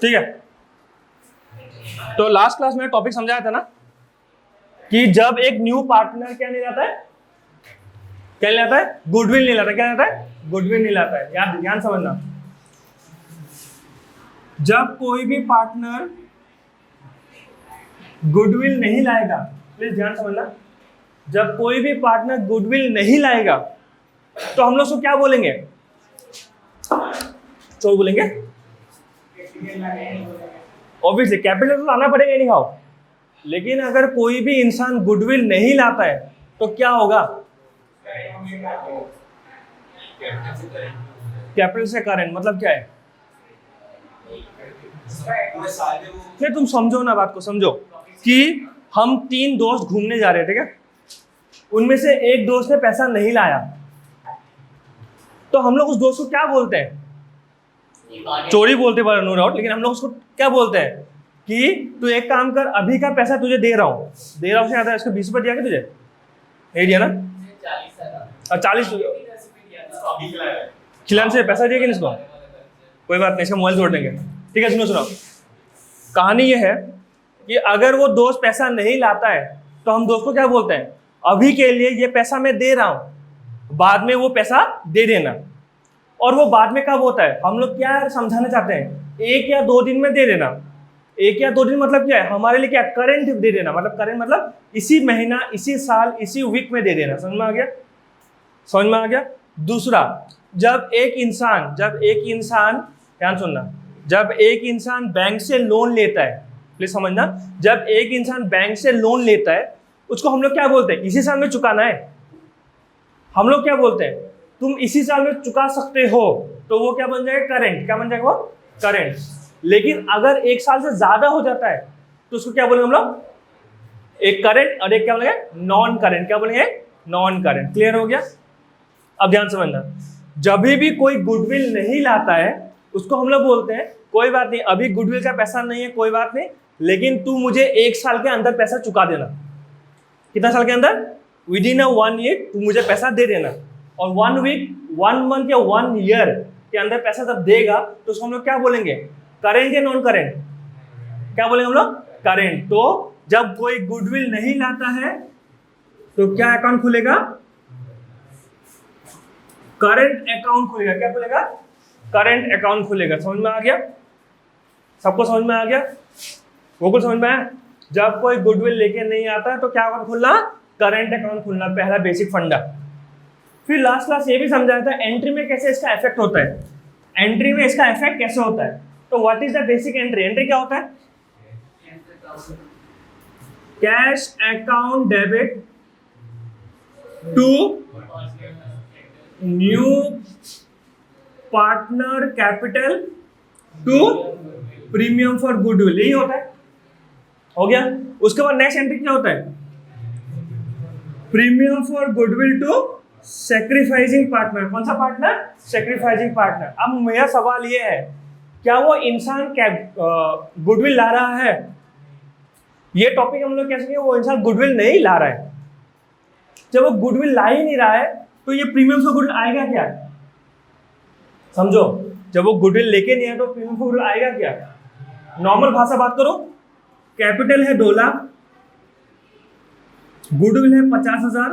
ठीक है, तो लास्ट क्लास में टॉपिक समझाया था ना कि जब एक न्यू पार्टनर क्या नहीं लाता है, क्या नहीं लाता है, गुडविल नहीं लाता, क्या लाता है, गुडविल नहीं लाता है। याद ध्यान समझना, जब कोई भी पार्टनर गुडविल नहीं लाएगा, प्लीज ध्यान समझना, जब कोई भी पार्टनर गुडविल नहीं लाएगा तो हम लोग उसको क्या बोलेंगे, तो बोलेंगे ऑब्वियसली कैपिटल तो लाना पड़ेगा नहीं खाओ, लेकिन अगर कोई भी इंसान गुडविल नहीं लाता है तो क्या होगा, कैपिटल से करंट मतलब क्या है, फिर तुम समझो ना, बात को समझो कि हम 3 दोस्त घूमने जा रहे थे, ठीक है, उनमें से एक दोस्त ने पैसा नहीं लाया तो हम लोग उस दोस्त को क्या बोलते हैं, चोरी बोलते पर नो डाउट, लेकिन हम लोग उसको क्या बोलते हैं कि तू एक काम कर, अभी का पैसा तुझे दे रहा हूँ से ज्यादा, इसको 20 रुपये दिया क्या तुझे, नहीं दिया ना, 40 खिलाने से पैसा दिया कि इसको, कोई बात नहीं, इसका मोबाइल जोड़ देंगे। ठीक है, सुनो कहानी ये है कि अगर वो दोस्त पैसा नहीं लाता है तो हम दोस्त को क्या बोलते हैं, अभी के लिए ये पैसा मैं दे रहा हूँ, बाद में वो पैसा दे देना। और वो बाद में कब होता है, हम लोग क्या समझाना चाहते हैं, 1 या 2 दिन में दे देना। 1 या 2 दिन मतलब क्या है हमारे लिए, क्या करंट दे देना, मतलब करंट मतलब इसी महीना, इसी साल, इसी वीक में दे देना। समझ में आ गया, समझ में आ गया। दूसरा, जब एक इंसान ध्यान सुनना, जब एक इंसान बैंक से लोन लेता है, प्लीज समझना, जब एक इंसान बैंक से लोन लेता है उसको हम लोग क्या बोलते हैं, इसी साल में चुकाना है, हम लोग क्या बोलते हैं, तुम इसी साल में चुका सकते हो, तो वो क्या बन जाएगा, करंट, क्या बन जाएगा वो, करंट। लेकिन अगर 1 साल से ज्यादा हो जाता है तो उसको क्या बोलेंगे हम लोग, एक करंट और एक क्या बोलेंगे, नॉन करंट, क्या बोलेंगे, नॉन करंट। क्लियर हो गया। अब ध्यान समझना, जब भी कोई गुडविल नहीं लाता है उसको हम लोग बोलते हैं, कोई बात नहीं, अभी गुडविल का पैसा नहीं है, कोई बात नहीं, लेकिन तू मुझे 1 साल के अंदर पैसा चुका देना। कितना साल के अंदर, विदिन 1 ईयर तू मुझे पैसा दे देना। और 1 वीक, 1 मंथ या 1 ईयर के अंदर पैसा जब देगा तो उसको हम लोग क्या बोलेंगे, करेंट या नॉन करेंट, क्या बोलेंगे हम लोग, करेंट। तो जब कोई गुडविल नहीं लाता है तो क्या अकाउंट खुलेगा, करंट अकाउंट खुलेगा। क्या खुलेगा, करंट अकाउंट खुलेगा। समझ में आ गया, सबको समझ में आ गया, बिल्कुल समझ में आया। जब कोई गुडविल लेके नहीं आता है तो क्या अकाउंट खुलना, करंट अकाउंट खुलना, पहला बेसिक फंडा। फिर लास्ट क्लास ये भी समझाया था एंट्री में कैसे इसका इफेक्ट होता है, एंट्री में इसका इफेक्ट कैसे होता है। तो what is the basic entry, entry क्या होता है, cash account debit to new partner capital to premium for goodwill, यही होता है, हो गया। उसके बाद नेक्स्ट एंट्री क्या होता है, premium for goodwill to sacrificing partner. कौन सा पार्टनर, सैक्रिफाइसिंग पार्टनर। अब मेरा सवाल ये है, क्या वो इंसान गुडविल ला रहा है, ये टॉपिक हम लोग कह सकें वो इंसान गुडविल नहीं ला रहा है। जब वो गुडविल ला ही नहीं रहा है तो ये प्रीमियम फॉर गुडविल आएगा क्या, समझो, जब वो गुडविल लेके नहीं है तो प्रीमियम फॉर गुडविल आएगा क्या। नॉर्मल भाषा बात करो, कैपिटल है 2 लाख, गुडविल है 50,000,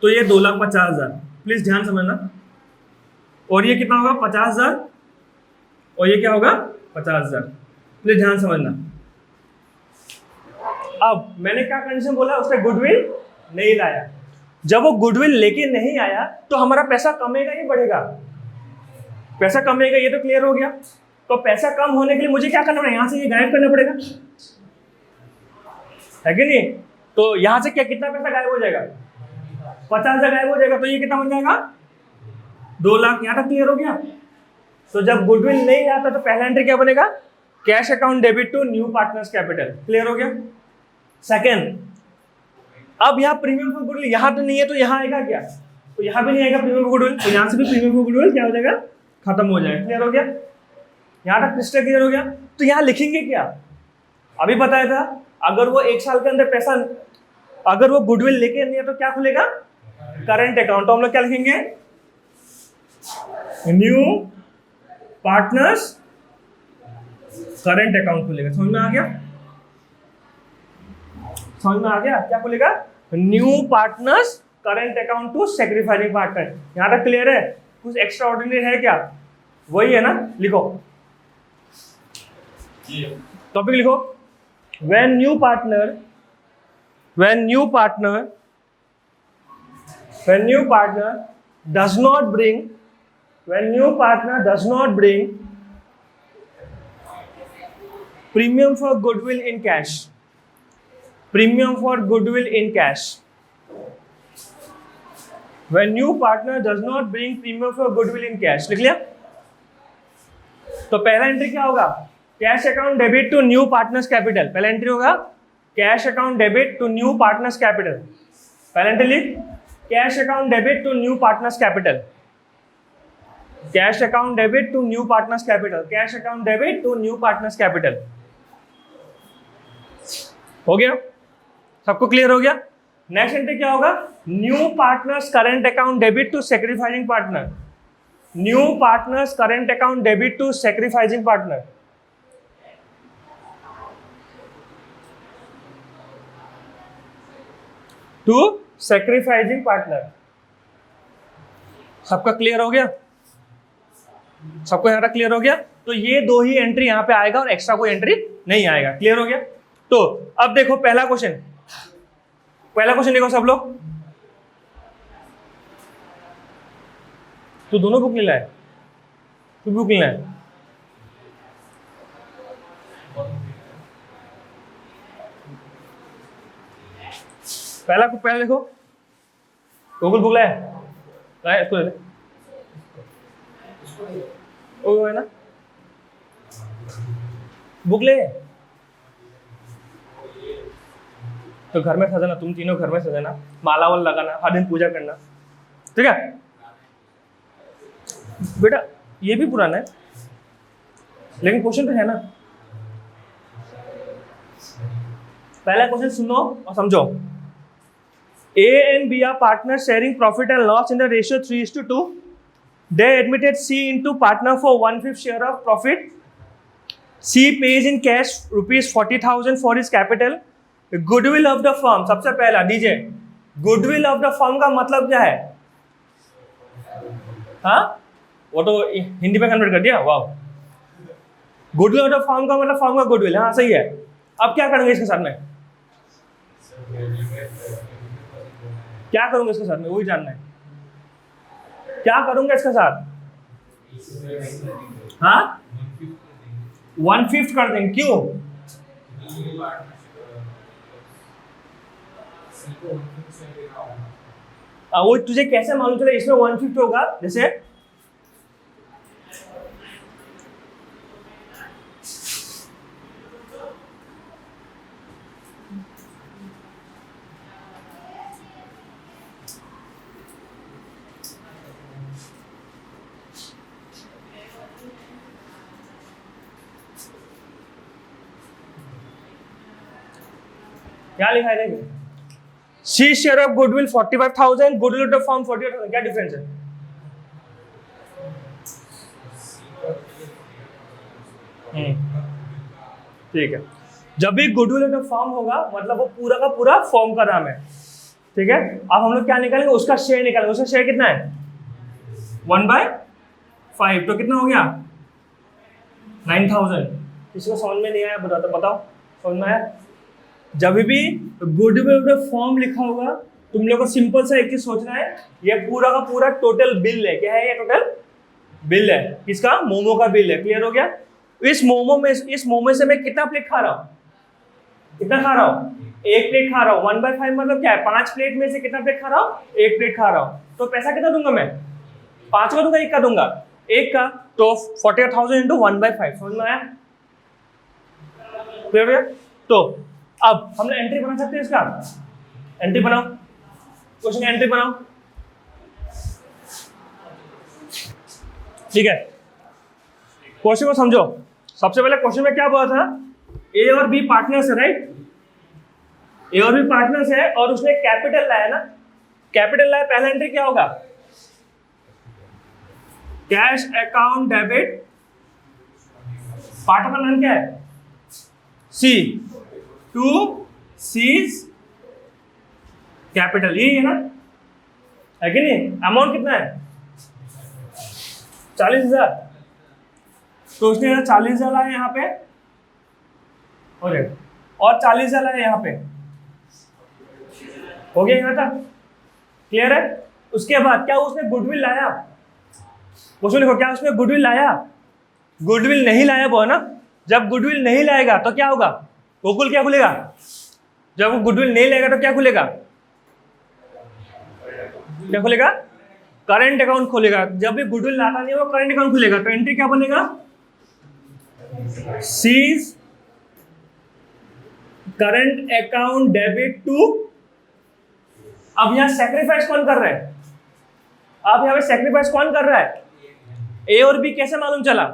तो ये 2,50,000, प्लीज ध्यान समझना। और ये कितना होगा, 50,000, और ये क्या होगा, 50,000, प्लीज ध्यान समझना। अब मैंने क्या कंडीशन बोला, उसने गुडविल नहीं लाया। जब वो गुडविल लेके नहीं आया तो हमारा पैसा कमेगा या बढ़ेगा, पैसा कमेगा, ये तो क्लियर हो गया। तो पैसा कम होने के लिए मुझे क्या करना पड़ेगा, यहां से ये गायब करना पड़ेगा, है कि नहीं। तो यहां से क्या, कितना पैसा गायब हो जाएगा, 50,000 गायब हो जाएगा, तो ये कितना बन जाएगा, 2 लाख। यहां तक क्लियर हो गया। तो जब गुडविल नहीं आता तो पहला एंट्री क्या बनेगा, cash account debit to new partners capital. Clear हो गया। सेकेंड, अब यहाँ प्रीमियम फॉर गुडविल यहाँ तो नहीं है तो यहाँ आएगा क्या, तो यहाँ भी नहीं आएगा प्रीमियम फॉर गुडविल, तो यहाँ से भी प्रीमियम फॉर गुडविल क्या हो जाएगा, खत्म हो जाएगा। क्लियर हो गया, यहाँ तक क्रिस्टल क्लियर हो गया। तो यहाँ लिखेंगे क्या, अभी बताया था, अगर वो 1 साल के अंदर पैसा, अगर वो गुडविल लेके नहीं है तो क्या खुलेगा, करंट अकाउंट। तो हम लोग क्या लिखेंगे, न्यू पार्टनर्स करंट अकाउंट खुलेगा। समझ में आ गया? समझ में आ गया? क्या खुलेगा? New partners current account to sacrificing partner. यहां तक क्लियर है? कुछ एक्स्ट्रा ऑर्डिनरी है क्या? वही है ना? लिखो, टॉपिक लिखो। when new partner does not bring premium for goodwill in cash, when new partner does not bring premium for goodwill in cash, लिख लिया? तो पहला एंट्री क्या होगा? Cash account debit to new partners capital. पहला entry होगा cash account debit to new partners capital. पहला entry लिख, cash account debit to new partners capital, cash account debit to new partners capital, cash account debit to new partners capital. हो गया? सबको clear हो गया? Next entry क्या होगा? New partners current account debit to sacrificing partner, new partners current account debit to sacrificing partner. To sacrificing partner. सबका clear हो गया? सबको यहां तक क्लियर हो गया? तो ये दो ही एंट्री यहां पे आएगा और एक्स्ट्रा कोई एंट्री नहीं आएगा। क्लियर हो गया? तो अब देखो पहला क्वेश्चन देखो सब लोग। तो दोनों बुक लेना है, तो बुक लेना है। पहला देखो, गूगल बुक लाए इसको ले, वो है ना बुक ले। तो घर में सजाना, तुम तीनों घर में सजाना, माला वाला लगाना, हर दिन पूजा करना, ठीक है बेटा? ये भी पुराना है लेकिन क्वेश्चन तो है ना। पहला क्वेश्चन सुनो और समझो। A and B are partners sharing profit and loss in the ratio 3:2. They admitted C into partner for 1/5 share of profit. C pays in cash ₹40,000 for his capital. Goodwill of the firm, सबसे पहला DJ, goodwill of the firm का मतलब क्या है? हाँ, वो तो हिंदी में कन्वर्ट कर दिया। वाह, गुडविल ऑफ द फर्म का मतलब फर्म का गुडविल। हाँ सही है। अब क्या करेंगे इसके साथ में? क्या करूंगा इसके साथ में? वही जानना है। क्या करूंगा इसके साथ? हाँ, 1/5 कर देंगे। क्यों? वो तुझे कैसे मालूम चला इसमें 1/5 होगा? जैसे क्या लिखा है? C share of goodwill 45,000, goodwill of the firm 48,000। क्या डिफरेंस है? ठीक है। जब भी गुडविल ऑफ द फर्म होगा मतलब वो पूरा का पूरा फर्म का नाम है, ठीक है। अब हम लोग क्या निकालेंगे? उसका शेयर निकालेंगे। उसका शेयर कितना है? 1/5। तो कितना हो गया? 9,000। किसी को समझ में नहीं आया? बताओ समझ में आया? जब भी गुडविल ऑफ द फर्म लिखा होगा तुम लोग को सिंपल सा एक चीज सोचना है, ये पूरा का पूरा टोटल बिल है। क्या है ये? टोटल बिल है। किसका? मोमो का बिल है। क्लियर हो गया? इस मोमो से मैं कितना प्लेट खा रहा हूँ? कितना खा रहा हूँ? 1 प्लेट खा रहा हूँ। 1/5 मतलब क्या है? 5 प्लेट में से कितना प्लेट खा रहा हूँ? 1 प्लेट खा रहा हूँ। तो पैसा कितना दूंगा मैं? 5 का दूंगा, 1 का दूंगा? 1 का। तो 48,000 इंटू 1/5। समझ में आया? क्लियर हो गया? तो अब हम एंट्री बना सकते हैं इसका। एंट्री बनाओ, क्वेश्चन एंट्री बनाओ, ठीक है। क्वेश्चन को समझो। सबसे पहले क्वेश्चन में क्या बोला था? ए और बी पार्टनर्स है, राइट? ए और बी पार्टनर्स है और उसने कैपिटल लाया ना, कैपिटल लाया। पहला एंट्री क्या होगा? कैश अकाउंट डेबिट पार्टनर का नाम क्या है? सी, टू सीज कैपिटल, यही है ना, है कि नहीं? अमाउंट कितना है? 40,000। तो उसने 40,000 लाया यहाँ पे, और 40,000 लाया यहाँ पे, हो गया यहाँ तक, क्लियर है? उसके बाद क्या उसने गुडविल लाया? क्वेश्चन लिखो, क्या उसने गुडविल लाया? गुडविल नहीं लाया वो ना। जब गुडविल नहीं लाएगा तो क्या होगा? गोकुल क्या खुलेगा? जब वो गुडविल नहीं लेगा तो क्या खुलेगा? क्या खुलेगा? करंट अकाउंट खुलेगा। जब भी गुडविल लाता नहीं है वो करंट अकाउंट खुलेगा। तो एंट्री क्या बनेगा? C's current account debit to. अब यहां सेक्रीफाइस कौन कर रहा है? अब यहां पे सेक्रीफाइस कौन कर रहा है? ए और बी कैसे मालूम चला?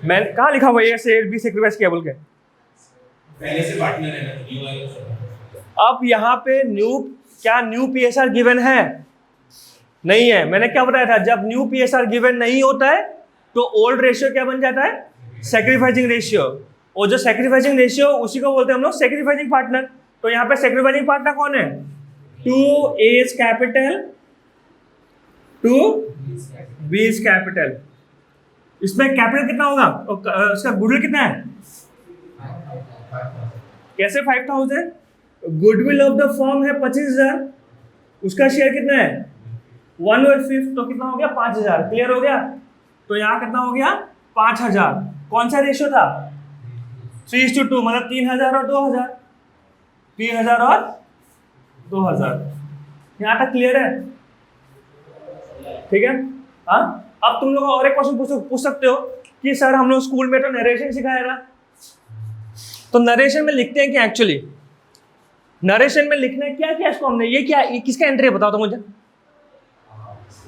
मैं कहा लिखा हुआ ए से बी सेक्रीफाइस किया बोल के? पहले से पार्टनर है ना। अब यहाँ पे न्यू पीएसआर गिवन है? नहीं है। मैंने क्या बताया था? जब न्यू पीएसआर गिवन नहीं होता है तो ओल्ड रेशियो क्या बन जाता है? Sacrificing ratio. और जो सेक्रीफाइसिंग रेशियो उसी को बोलते हैं हम लोग सेक्रीफाइसिंग पार्टनर। तो यहाँ पे सेक्रीफाइसिंग पार्टनर कौन है? To A's capital to B's capital. इसमें कैपिटल कितना होगा? उसका गुडविल कितना है? कैसे 5,000? गुडविल ऑफ द फर्म है 25,000, उसका शेयर कितना है? 1/5, तो कितना हो गया? 5,000। क्लियर हो गया? तो यहाँ कितना हो गया? 5,000। कौन सा रेशियो था? 3:2, मतलब 3,000 और 2,000, 3,000 और 2,000। यहाँ तक क्लियर है? ठीक है। हाँ, अब तुम लोग और एक क्वेश्चन पूछ सकते हो कि सर हम लोग स्कूल में तो नरेशन सिखाया था, तो नरेशन में लिखते हैं क्या? एक्चुअली नरेशन में लिखना है क्या इसको हमने? ये क्या, ये किसका एंट्री है बताओ तो मुझे?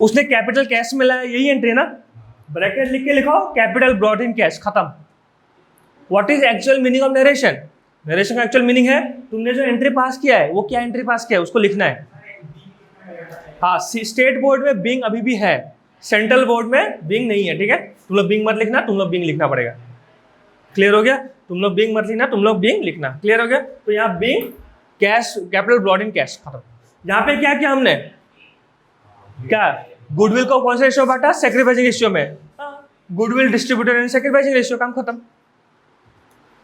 उसने कैपिटल कैश में लाया, यही एंट्री है ना? ब्रैकेट लिख के लिखो कैपिटल ब्रॉट इन कैश, खत्म। What is actual meaning of narration? Narration का एक्चुअल मीनिंग है तुमने जो एंट्री पास किया है वो क्या एंट्री पास किया है उसको लिखना है। हाँ, स्टेट बोर्ड में बिंग अभी भी है, सेंट्रल बोर्ड में बिंग नहीं है। ठीक है, तुम लोग बिंग मत लिखना, तुम लोग बिंग लिखना पड़ेगा। क्लियर हो गया? तुम लोग बिंग मत लिखना, तुम लोग बिंग लिखना। क्लियर हो गया? तो यहाँ being cash, capital brought in cash, खत्म। यहाँ पे क्या किया हमने? क्या गुडविल को कौन सा रेशियो बांटा? सेक्रीफाइसिंग रेशियो में। Goodwill distributed and sacrificing ratio, काम खत्म।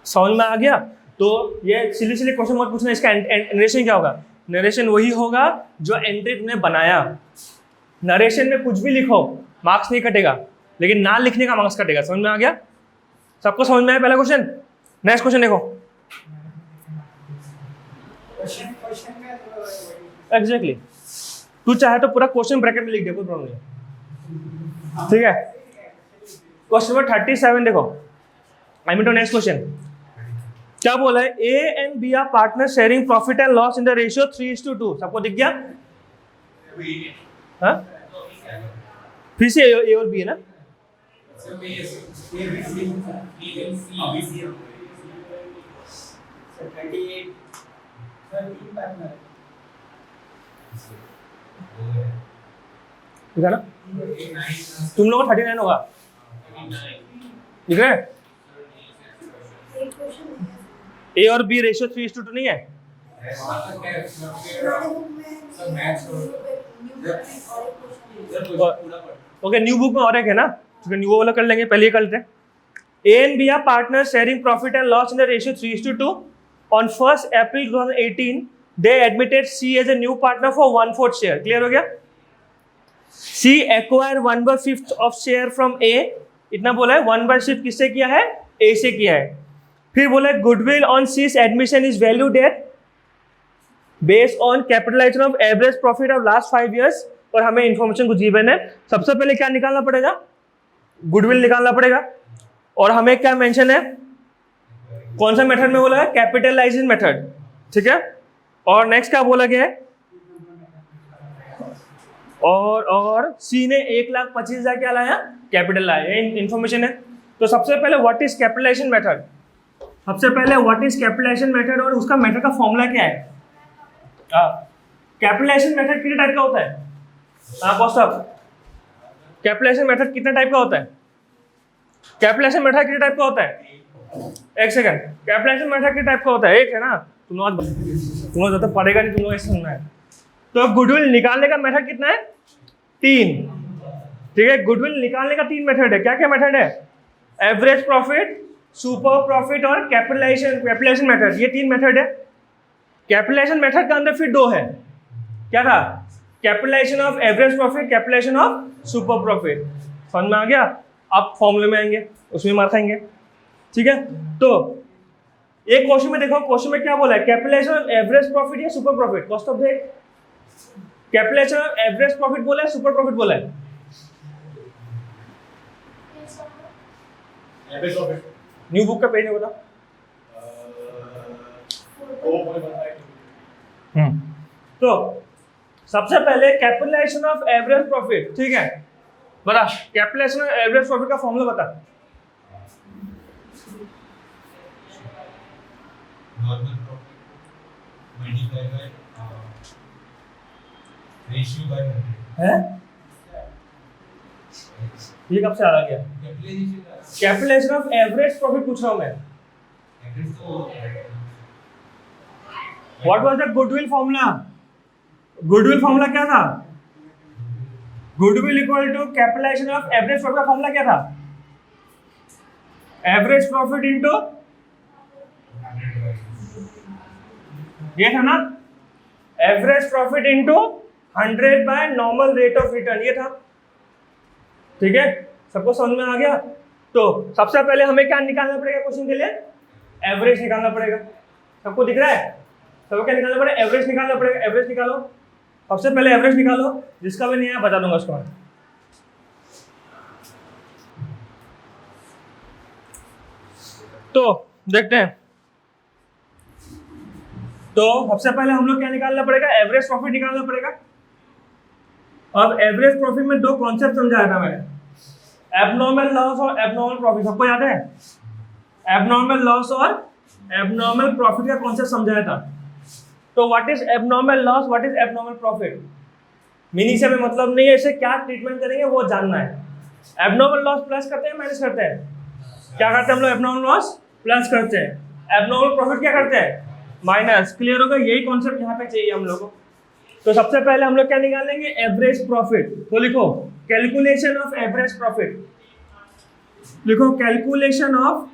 समझ में आ गया? तो ये सिली क्वेश्चन मत पूछना इसका नरेशन क्या होगा। नरेशन वही होगा जो एंट्री तुमने बनाया। नरेशन में कुछ भी लिखो मार्क्स नहीं कटेगा, लेकिन ना लिखने का मार्क्स कटेगा। समझ में आ गया? सबको समझ में आया पहला क्वेश्चन? नेक्स्ट क्वेश्चन देखो। एग्जैक्टली, तू चाहे तो पूरा क्वेश्चन ब्रैकेट में लिख दे, कोई प्रॉब्लम नहीं। ठीक है, क्वेश्चन नंबर 37 देखो। I mean to next question क्या बोला है? A and B are partner sharing profit and loss in the ratio 3:2। सबको दिख गया? हाँ, फिर से ए और बी है ना? ठीक है ना? तुम लोगों का 39 होगा, ठीक है? ए और बी रेशियो 3:2 नहीं है? ओके, न्यू बुक में और एक है ना, ठीक है, न्यू वाला कर लेंगे, पहले ये कर लेते हैं। A and B are partner sharing profit and loss in the ratio 3:2। On 1 April 2018 they admitted C as a new partner for 1/4 share। Clear हो गया? C acquire 1/5 of share from A। इतना बोला है। 1/5 किससे किया है? A से किया है। फिर बोला है goodwill on C's admission is valued at based on capitalization of average profit of last 5 years। और हमें इंफॉर्मेशन कुछ गिवन है। सबसे पहले क्या निकालना पड़ेगा? गुडविल निकालना पड़ेगा। और हमें क्या मेंशन है? कौन सा मेथड में बोला है? Capitalisation method. ठीक है, और नेक्स्ट क्या बोला गया है? और सी ने 1,25,000 क्या लाया? कैपिटल लाया। इंफॉर्मेशन है। तो सबसे पहले व्हाट इज कैपिटलाइजेशन मेथड? सबसे पहले व्हाट इज कैपिटलाइजेशन मेथड और उसका मेथड का फॉर्मूला क्या है? कैपिटलाइजेशन मेथड कितने टाइप का होता है? कौस्तभ, कैपिटलाइजेशन मेथड कितने टाइप का होता है? कैपिटलाइजेशन मेथड कितने टाइप का होता है? एक सेकंड, कैपिटलाइजेशन मेथड कितने टाइप का होता है? एक है ना, तुम लोग ज़्यादा पढ़ेगा नहीं, तुम लोग ऐसे सुनना है। तो गुडविल निकालने का मेथड कितना है? 3। ठीक है, गुडविल निकालने का 3 मेथड है। क्या क्या मेथड है? एवरेज प्रॉफिट, सुपर प्रॉफिट और कैपिटलाइजेशन मेथड। ये 3 मेथड है। कैपिटलाइजेशन मेथड का अंदर फिर 2 है। क्या था? Capitalisation of average profit, capitalisation of super profit. समझ में आ गया? आप फॉर्मूले में आएंगे, उसमें मार खाएंगे। ठीक है, तो एक क्वेश्चन में देखो, क्वेश्चन में क्या बोला है? कैपिटलाइजेशन ऑफ एवरेज प्रॉफिट या super profit? Cost of debt. Capitalisation of average profit बोला है, सुपर प्रॉफिट बोला है? Average profit. न्यू बुक का पेज है, बताओ। तो सबसे पहले कैपिटलाइजेशन ऑफ एवरेज प्रॉफिट, ठीक है, बता। कैपिटलाइजेशन ऑफ एवरेज प्रॉफिट का फॉर्मूला बता। Normal profit multiply by ratio by 100 है। ये कब से आ गया? कैपिटलाइजेशन ऑफ एवरेज प्रॉफिट पूछ रहा हूं मैं। What was the goodwill formula? Goodwill formula क्या था? Goodwill equal to capitalisation of average profit का फॉर्मूला क्या था? एवरेज प्रॉफिट इनटू, ये था ना, average profit into 100 by normal rate of return, ये था। ठीक है, सबको समझ में आ गया? तो सबसे पहले हमें क्या निकालना पड़ेगा क्वेश्चन के लिए? एवरेज निकालना पड़ेगा। सबको दिख रहा है? सबको क्या निकालना पड़ेगा? एवरेज निकालना पड़ेगा। एवरेज निकालो, सबसे पहले एवरेज निकालो। जिसका भी नहीं है बता दूंगा उसको। तो देखते हैं। तो सबसे पहले हम लोग क्या निकालना पड़ेगा? एवरेज प्रॉफिट निकालना पड़ेगा। अब एवरेज प्रॉफिट में 2 कॉन्सेप्ट समझाया था मैंने, एबनॉर्मल लॉस और एबनॉर्मल प्रॉफिट। सबको याद है? एबनॉर्मल लॉस और एबनॉर्मल प्रॉफिट का कॉन्सेप्ट समझाया था। तो what is abnormal loss, what is abnormal profit? Meaning से हमें मतलब नहीं है, इसे क्या ट्रीटमेंट करेंगे वो जानना है। एबनॉर्मल लॉस प्लस करते हैं, माइनस करते हैं? क्या करते हैं हम लोग? एबनॉर्मल लॉस प्लस करते हैं। एबनॉर्मल प्रॉफिट क्या करते हैं? माइनस। क्लियर होगा? यही कॉन्सेप्ट यहाँ पे चाहिए हम लोग को। तो सबसे पहले हम लोग क्या निकालेंगे? Average profit. तो लिखो कैलकुलेशन ऑफ एवरेज प्रॉफिट। लिखो कैलकुलेशन ऑफ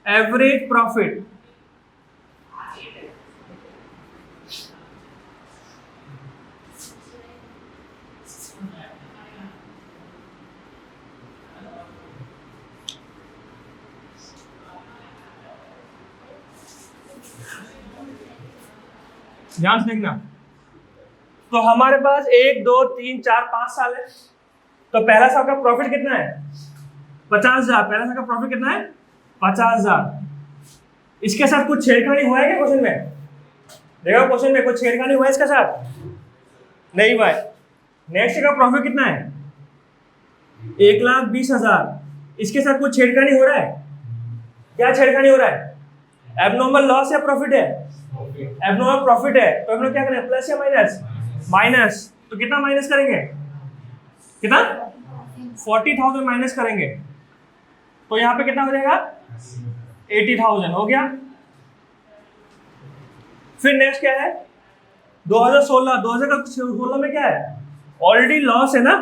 एवरेज प्रॉफिट। ध्यान से देखना। तो हमारे पास 1 2 3 4 5 साल है। तो पहला साल का प्रॉफिट कितना है? 50,000। पहला साल का प्रॉफिट कितना है? 50,000। इसके साथ कुछ छेड़खानी हुआ है क्या क्वेश्चन में? देखो क्वेश्चन में कुछ छेड़खानी हुआ है इसके साथ? नहीं हुआ है। नेक्स्ट का प्रॉफिट कितना है? 1,20,000। इसके साथ कुछ छेड़खानी हो रहा है? क्या छेड़खानी हो रहा है? एबनॉर्मल लॉस या प्रॉफिट है? एबनॉर्मल प्रॉफिट है। तो हम लोग क्या करें? प्लस या माइनस? माइनस। तो कितना माइनस करेंगे? कितना? 40,000 माइनस करेंगे। तो यहाँ पे कितना हो जाएगा? 80,000 हो गया। फिर नेक्स्ट क्या है? 2016 में क्या है? ऑलरेडी लॉस है ना।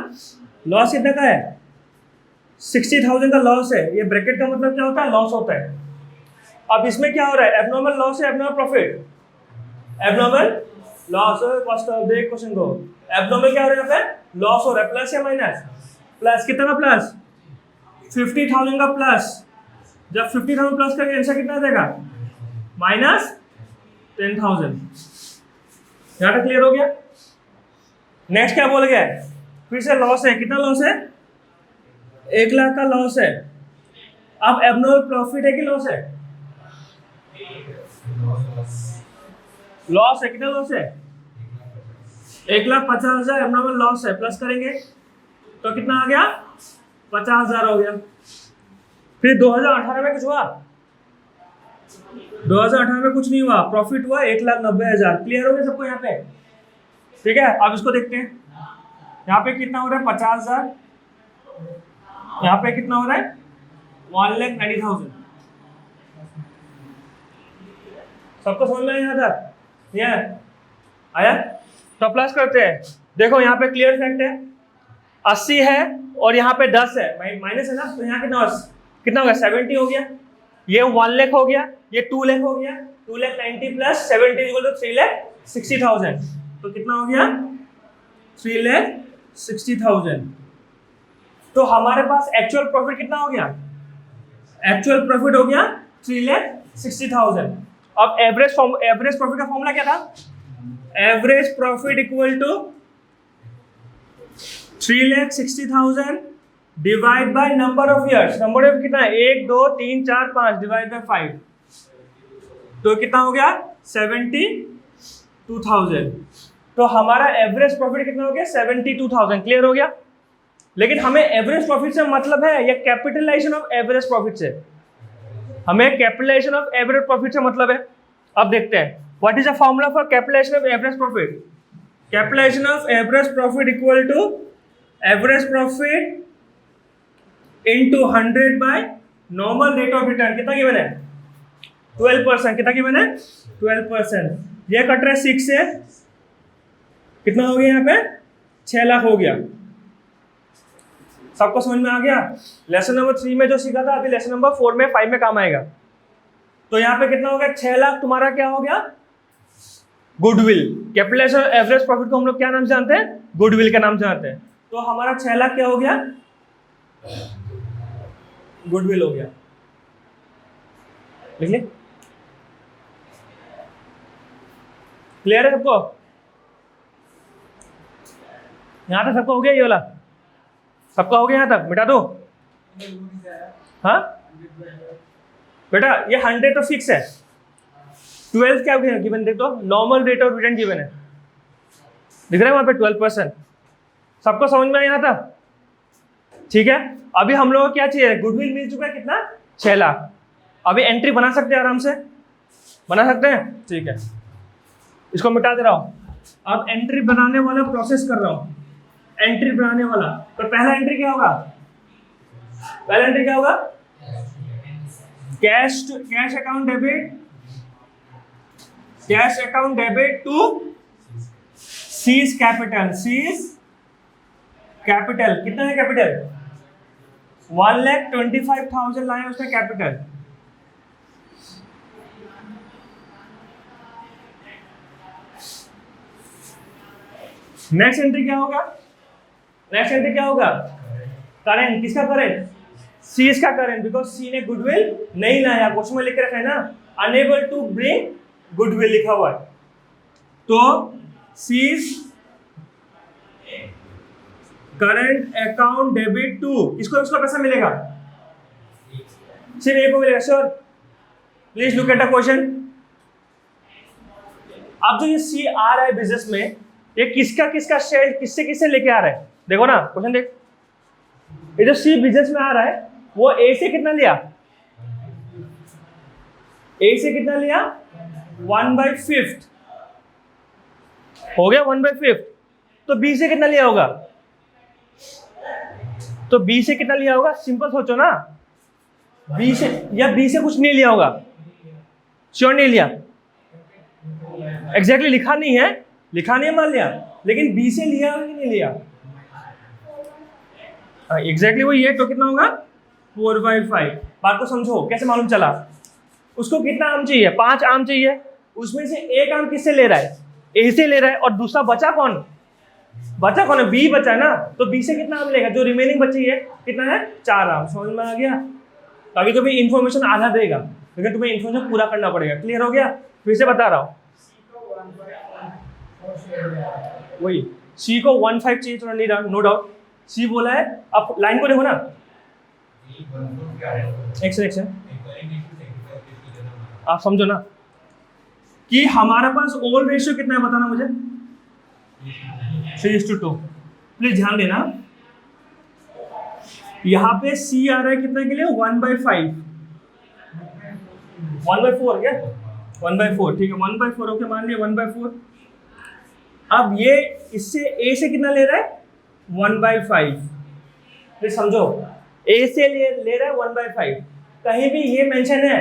लॉस कितने का है? 60,000 का लॉस है। ये ब्रैकेट का मतलब क्या होता है? लॉस होता है। अब इसमें क्या हो रहा है? एबनॉर्मल लॉस है, एबनॉर्मल प्रॉफिट? Abnormal loss. देख क्वेश्चन को। एबनॉर्मल क्या हो रहा है यहाँ पे? लॉस हो रहा है। प्लस या माइनस? प्लस। कितना का प्लस? 50,000 का प्लस। जब 50,000 प्लस करेंगे आंसर कितना आ जाएगा? माइनस 10,000। यहाँ तक क्लियर हो गया? नेक्स्ट क्या बोल गया है? फिर से लॉस है। कितना लॉस है? 1 लाख का लॉस है। अब एबनॉर्मल प्रॉफिट है कि लॉस है? लॉस है। कितना लॉस है? 1,50,000 एबनॉर्मल लॉस है। प्लस करेंगे तो कितना आ गया? 50,000 हो गया। फिर 2018 में कुछ हुआ? 2018 में कुछ नहीं हुआ। प्रॉफिट हुआ 1,90,000। क्लियर हो गया सबको यहाँ पे? ठीक है, अब इसको देखते हैं। यहाँ पे कितना हो रहा है? 50,000। यहाँ पे कितना हो रहा है? 1,90,000। सबको समझ में आया था? ये आया? तो प्लस करते हैं। देखो यहाँ पे क्लियर फैक्ट है, 80 है और यहाँ पे 10 है, माइनस है ना, तो यहाँ कितना हो गया 70 हो गया, ये 1 लाख हो गया, ये 2 लाख हो गया, 2,90,000 प्लस 70 इक्वल टू 3,60,000। तो कितना हो गया 3,60,000। तो हमारे पास एक्चुअल प्रॉफिट कितना हो गया, एक्चुअल प्रॉफिट हो गया 3,60,000। अब एवरेज प्रॉफिट का फॉर्मूला क्या था, average profit equal to 3,60,000 divide by number of years. Number of कितना है, 1 2 3 4 5 डिवाइड बाय 5, तो कितना हो गया 72,000। तो हमारा एवरेज प्रॉफिट कितना हो गया 72,000। क्लियर हो गया? लेकिन हमें एवरेज प्रॉफिट से मतलब है या कैपिटलाइजेशन ऑफ एवरेज प्रॉफिट से, हमें कैपिटलाइजेशन ऑफ एवरेज प्रॉफिट से मतलब है। अब देखते हैं what is the formula for capitalisation of average profit. Capitalisation of average profit equal to average profit into 100 by normal rate of return. कितना given है 12%। कितना गिवन है 12%। ये कट रहा है 6 से, कितना हो गया यहाँ पे 6 लाख हो गया। सबको समझ में आ गया? लेसन नंबर 3 में जो सीखा था अभी लेसन नंबर 4 में 5 में काम आएगा। तो यहाँ पे कितना हो गया 6 लाख, तुम्हारा क्या हो गया गुडविल। कैपिटलाइजेशन एवरेज प्रॉफिट को हम लोग क्या नाम से जानते हैं, गुडविल के नाम से जानते हैं। तो हमारा 6 लाख क्या हो गया, गुडविल हो गया। लिख ले, क्लियर है सबको? यहां तक सबको हो गया, ये वाला सबका हो गया यहां तक, मिटा दो। हाँ बेटा ये 100 तो फिक्स है, 12 क्या गिवन देख दो, normal rate of return given है, दिख रहा है वहां पे 12%। सबको समझ में आया यहाँ तक? ठीक है। अभी हम लोग को क्या चाहिए, गुडविल मिल चुका है कितना 6 लाख। अभी एंट्री बना सकते हैं, आराम से बना सकते हैं। ठीक है, इसको मिटा दे रहा हूं। अब एंट्री बनाने वाला प्रोसेस कर रहा हूं, एंट्री बनाने वाला। तो पहला एंट्री क्या होगा, पहला एंट्री क्या होगा, cash account debit, cash account debit to C's capital. C's capital कितना है, कैपिटल 1,25,000 लाए उसमें कैपिटल। नेक्स्ट एंट्री क्या होगा, नेक्स्ट एंट्री क्या होगा, करेंट। किसका करेंट, सीज का करेंट, बिकॉज सी ने गुडविल नहीं लाया। क्वेश्चन में लिख के रखा है ना, अनेबल टू ब्रिंग गुडविल लिखा हुआ है। तो C's current account debit to, इसको इसका पैसा मिलेगा, सिर्फ एक को मिलेगा। Sure, please look at the question. अब जो ये सी आ रहा है बिजनेस में, ये किसका किसका शेयर किससे किससे लेके आ रहा है, देखो ना क्वेश्चन देख। ये जो सी बिजनेस में आ रहा है वो ए से कितना लिया, ए से कितना लिया 1/5 हो गया, 1/5। तो बी से कितना लिया होगा, तो बी से कितना लिया होगा, सिंपल सोचो ना, बी से या बी से कुछ नहीं लिया होगा, श्योर नहीं लिया, एग्जैक्टली लिखा नहीं है, लिखा नहीं है मान लिया, लेकिन बी से लिया कि नहीं लिया, एग्जैक्टली वही है। तो कितना होगा 4/5। बात को समझो कैसे मालूम चला, उसको कितना आम चाहिए, 5 आम चाहिए, उसमें से एक आम किससे ले रहा है, ए से ले रहा है, और दूसरा बचा कौन, बचा कौन है, बी बचा है ना। तो बी से कितना आम लेगा, जो रिमेनिंग बची है कितना है 4 आम। समझ में आ गया? कभी कभी इंफॉर्मेशन आधा देगा, लेकिन तुम्हें इंफॉर्मेशन पूरा करना पड़ेगा। क्लियर हो गया? फिर से बता रहा हूँ, वही सी को 1/5 चाहिए, थोड़ा नहीं नो डाउट। सी बोला है, आप लाइन को देखो ना, एक से आप समझो ना कि हमारे पास ओल रेशियो कितना है, बताना मुझे, 3:2। प्लीज ध्यान देना, यहां पे सी आ रहा है कितने के लिए 1/5, 1/4 क्या, 1/4 ठीक है, 1/4 ओके, मान लिया 1/4। अब ये इससे ए से कितना ले रहा है 1/5। फिर समझो ए से ले रहा है 1/5, कहीं भी ये मेंशन है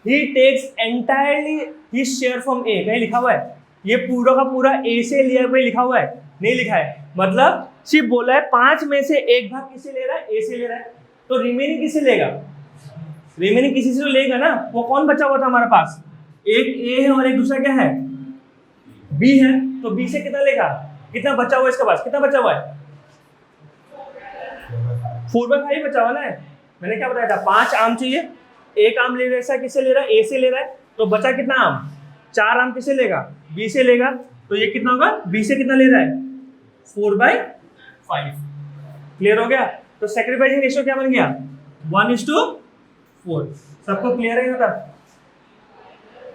he takes entirely his share from A, कहीं लिखा हुआ है ये पूरा का पूरा ए से लिया, कोई लिखा हुआ है? नहीं लिखा है। मतलब सिर्फ बोला है 5 में से एक भाग किससे ले रहा है? ए से ले रहा है। तो रिमेनिंग किससे लेगा? रिमेनिंग किसी से तो लेगा ना। वो कौन बचा हुआ था हमारे पास? एक ए है और एक दूसरा क्या है? बी है। तो बी से कितना लेगा? कितना बचा हुआ है इसके पास? कितना बचा हुआ है? 4/5 बचा हुआ ना है। मैंने क्या बताया था? 5 आम चाहिए, एक आम ले रहा है, किससे ले रहा है? ए से ले रहा है। तो बचा कितना आम? 4 आम किससे लेगा? बी से लेगा। तो ये कितना होगा? बी से कितना ले रहा है? 4/5। क्लियर हो गया? तो सैक्रिफाइसिंग रेशियो क्या बन गया? 1:4। सबको क्लियर है? था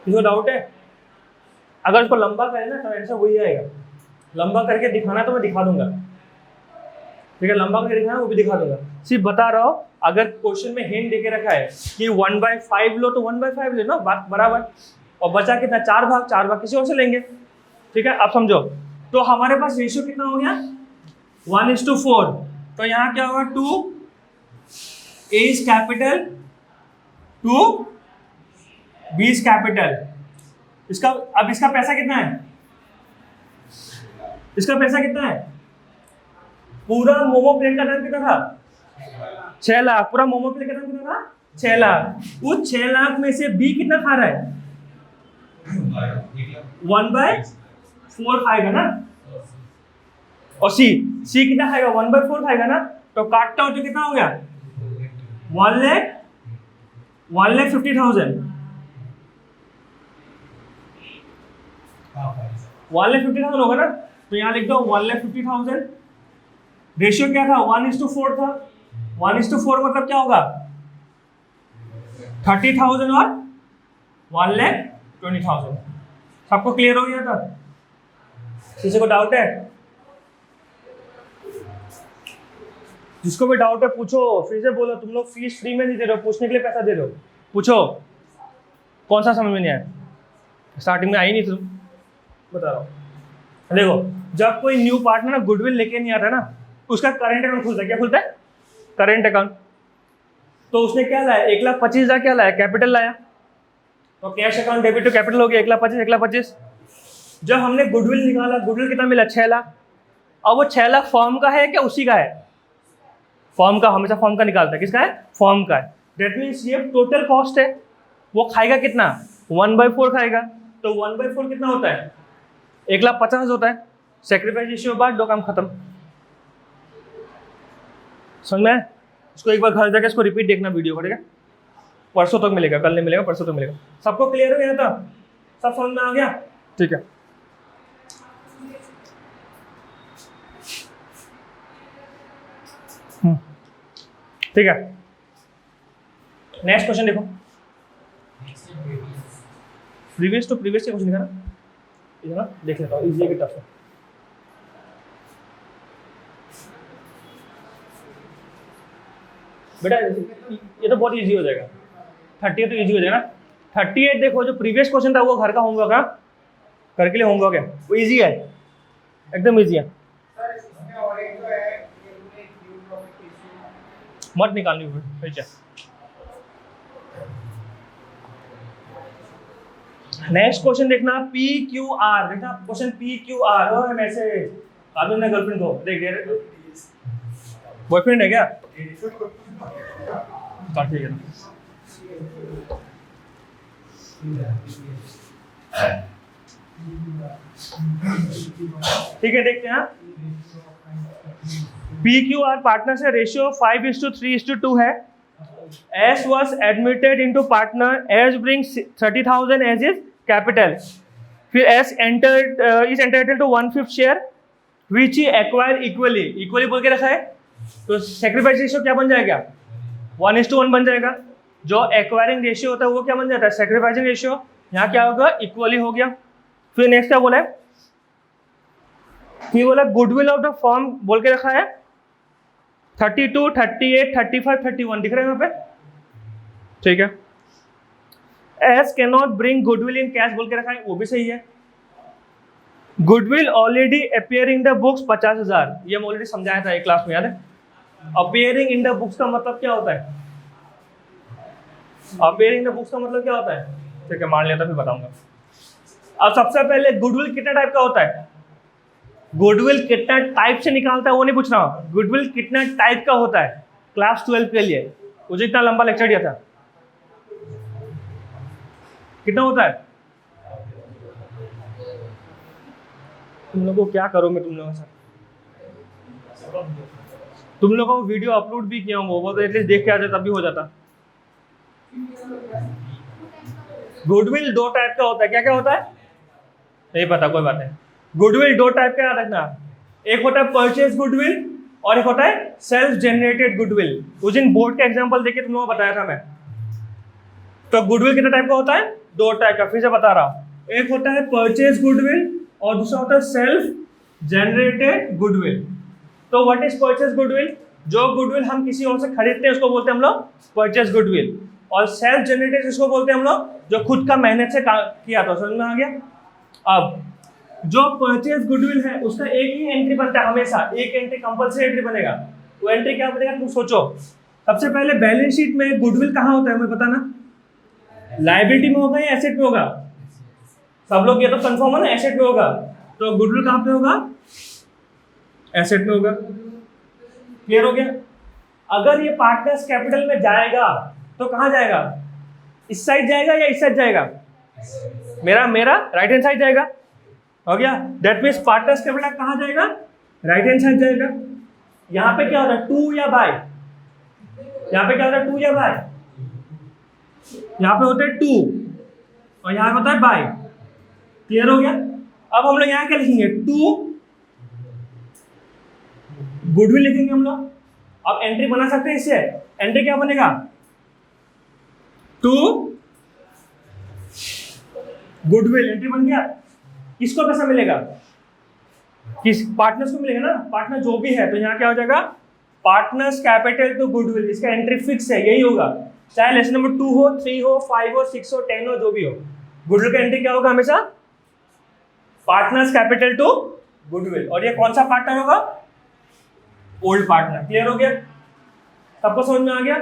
किसी डाउट है? अगर उसको लंबा करें ना तो आंसर वही आएगा। लंबा करके दिखाना तो मैं दिखा दूंगा, ठीक है? लंबा करके दिखाना वो भी दिखा दूंगा। सिर्फ बता रहा हूँ, अगर क्वेश्चन में हिंट देके रखा है कि 1/5 लो तो 1/5 ले लो, बात बराबर। और बचा कितना? 4 भाग किसी और से लेंगे, ठीक है? अब समझो, तो हमारे पास रेशियो कितना हो गया? 1:4। तो यहाँ क्या होगा? 2 A is capital, 2 B is capital। इसका अब इसका पैसा कितना है? इसका पैसा कितना है? पूरा मोमो प्लेट का दाम कितना था? 6 लाख। पूरा मोमो प्लेट का दाम कितना था? 6 लाख। उस 6 लाख में से बी कितना खा रहा है? 1/4 खाएगा ना। और सी कितना खाएगा? 1/4 खाएगा ना। तो काटता हो तो कितना हो गया? 1,50,000। 1,50,000 होगा ना। तो यहाँ लिख दो 1,50,000। रेशियो क्या था? 1:4 था। 1:4 मतलब क्या होगा? 30,000 और 1,20,000। सबको क्लियर हो गया था? किसी को डाउट है? जिसको भी डाउट है पूछो, फिर से बोलो। तुम लोग फीस फ्री में नहीं दे रहे हो, पूछने के लिए पैसा दे रहे हो। पूछो, कौन सा समझ में नहीं आया? स्टार्टिंग में आई नहीं, तुम बता रहा हूँ। देखो, जब कोई न्यू पार्टनर ना गुडविल लेके नहीं आता ना, उसका करंट अकाउंट खुलता है। क्या खुलता है? Current account. तो उसने क्या लाया? 1,25,000 क्या लाया? कैपिटल लाया। तो cash account debit to capital हो गया 1,25,000। जब हमने गुडविल निकाला, गुडविल कितना मिला? 6 लाख। अब वो 6 लाख फॉर्म का है क्या उसी का है? फॉर्म का, हमेशा फॉर्म का निकालता है। किसका है? फॉर्म का है। दैट मीन्स ये टोटल कॉस्ट है। वो खाएगा कितना? 1/4 खाएगा। तो 1/4 कितना होता है? 1,50,000 होता है। सैक्रिफाइस रेशियो बाद दो काम खत्म। समझ में? इसको एक बार घर जाकर इसको रिपीट देखना वीडियो को, ठीक है? परसों तक मिलेगा, कल नहीं मिलेगा, परसों तक मिलेगा। सबको क्लियर हो गया था? सब समझ में आ गया? ठीक है। ठीक है, नेक्स्ट क्वेश्चन देखो। प्रीवियस के क्वेश्चन दिखा ना, देख लेता हूँ। इजी है कि टफ है? बेटा ये तो बहुत इजी हो जाएगा। 38 तो इजी हो जाएगा ना। 38 देखो, जो प्रीवियस क्वेश्चन था वो घर का होमवर्क है, घर के लिए होमवर्क है, वो इजी है, एकदम इजी है। मत निकालनी फिर। नेक्स्ट क्वेश्चन देखना, PQR। देखना क्वेश्चन PQR। ओ मैसेज कादू ने गर्लफ्रेंड को देख दे रहे, बॉयफ्रेंड है क्या? ठीक है ना। ठीक है, देखते हैं। PQR पार्टनर से रेशियो 5:3:2 है। S was admitted into partner, S brings 30,000 as his capital। फिर S entered is entitled to 1/5 share which he acquired equally। Equally बोल के रखा है, तो सेक्रीफाइस रेशियो क्या बन जाएगा? 1:1 बन जाएगा। जो एक्वायरिंग रेशियो होता है वो क्या बन जाता है? Sacrificing ratio. यहाँ क्या होगा? इक्वली हो गया। फिर नेक्स्ट क्या बोला है? फिर बोला गुडविल ऑफ द फर्म बोल के रखा है 32, 38, 35, 31 दिख रहा है यहाँ पे, ठीक है। S can not bring goodwill in cash बोल के रखा है, वो भी सही है। Goodwill already appear in the books 50,000, ये हम ऑलरेडी समझाया था एक क्लास में, याद है? अपीयरिंग इन द बुक्स का मतलब क्या होता है? अपीयरिंग इन द बुक्स का मतलब क्या होता है? ठीक है, मान लिया था, फिर बताऊंगा। अब सबसे पहले गुडविल कितने टाइप का होता है? गुडविल कितना टाइप से निकालता है वो नहीं पूछ रहा हूं, गुडविल कितना टाइप का होता है क्लास 12 के लिए। मुझे इतना लंबा लेक्चर दिया था, कितना होता है? तुम लोगों को क्या करो मैं तुम लोगों से, तुम लोगों को वीडियो अपलोड भी किया हूँ, वो तो एटलीस्ट देख के आ जाता, तब भी हो जाता। गुडविल दो टाइप का होता है, क्या क्या होता है नहीं पता, कोई बात नहीं। गुडविल दो टाइप का याद रखना, एक होता है परचेज गुडविल और एक होता है सेल्फ जनरेटेड गुडविल। उस दिन बोर्ड का एग्जांपल देके तुम लोगों को बताया था मैं। तो गुडविल कितने टाइप का होता है? दो टाइप का, फिर से बता रहा हूँ। एक होता है परचेज गुडविल और दूसरा होता है सेल्फ जनरेटेड गुडविल। तो व्हाट इज परचेज गुडविल? जो गुडविल हम किसी और से खरीदते हैं उसको बोलते हैं हम लोग परचेज गुडविल। और सेल्फ जनरेटेड जिसको बोलते हैं हम लोग जो खुद का मेहनत से किया था। समझ में आ गया? अब जो परचेज गुडविल है उसका एक ही एंट्री बनता है, हमेशा एक एंट्री कंपल्सरी एंट्री बनेगा। वो एंट्री क्या बनेगा तुम सोचो। सबसे पहले बैलेंस शीट में गुडविल कहाँ होता है हमें पता ना? लायबिलिटी में होगा या एसेट में होगा? सब लोग ये तो कंफर्म है ना, एसेट में होगा। तो गुडविल कहाँ पे होगा? एसेट में होगा। क्लियर हो गया? अगर ये पार्टनर्स कैपिटल में जाएगा तो कहाँ जाएगा? इस साइड जाएगा या इस साइड जाएगा? मेरा राइट हैंड साइड जाएगा। हो गया? दैट मीन्स पार्टनर्स कैपिटल कहाँ जाएगा? राइट हैंड साइड जाएगा। यहाँ पे क्या होता है? टू या बाय? यहाँ पे क्या होता है? टू या बाय? यहाँ पे होता है टू और यहाँ होता है बाय। क्लियर हो गया? अब हम लोग यहाँ क्या लिखेंगे? टू गुडविल लिखेंगे हम लोग। अब एंट्री बना सकते हैं इससे। एंट्री क्या बनेगा? टू गुडविल एंट्री बन गया। किसको पैसा मिलेगा? किस पार्टनर्स को मिलेगा ना, पार्टनर जो भी है। तो यहाँ क्या हो जाएगा? Partners capital to goodwill. इसका एंट्री फिक्स है, यही होगा, चाहे लेसन नंबर 2 हो, 3 हो, 5 हो, 6 हो, 10 हो, जो भी हो। गुडविल का एंट्री क्या होगा हमेशा? Partners capital to goodwill. और ये कौन सा पार्टनर होगा? Old partner. क्लियर हो गया? सबको समझ में आ गया?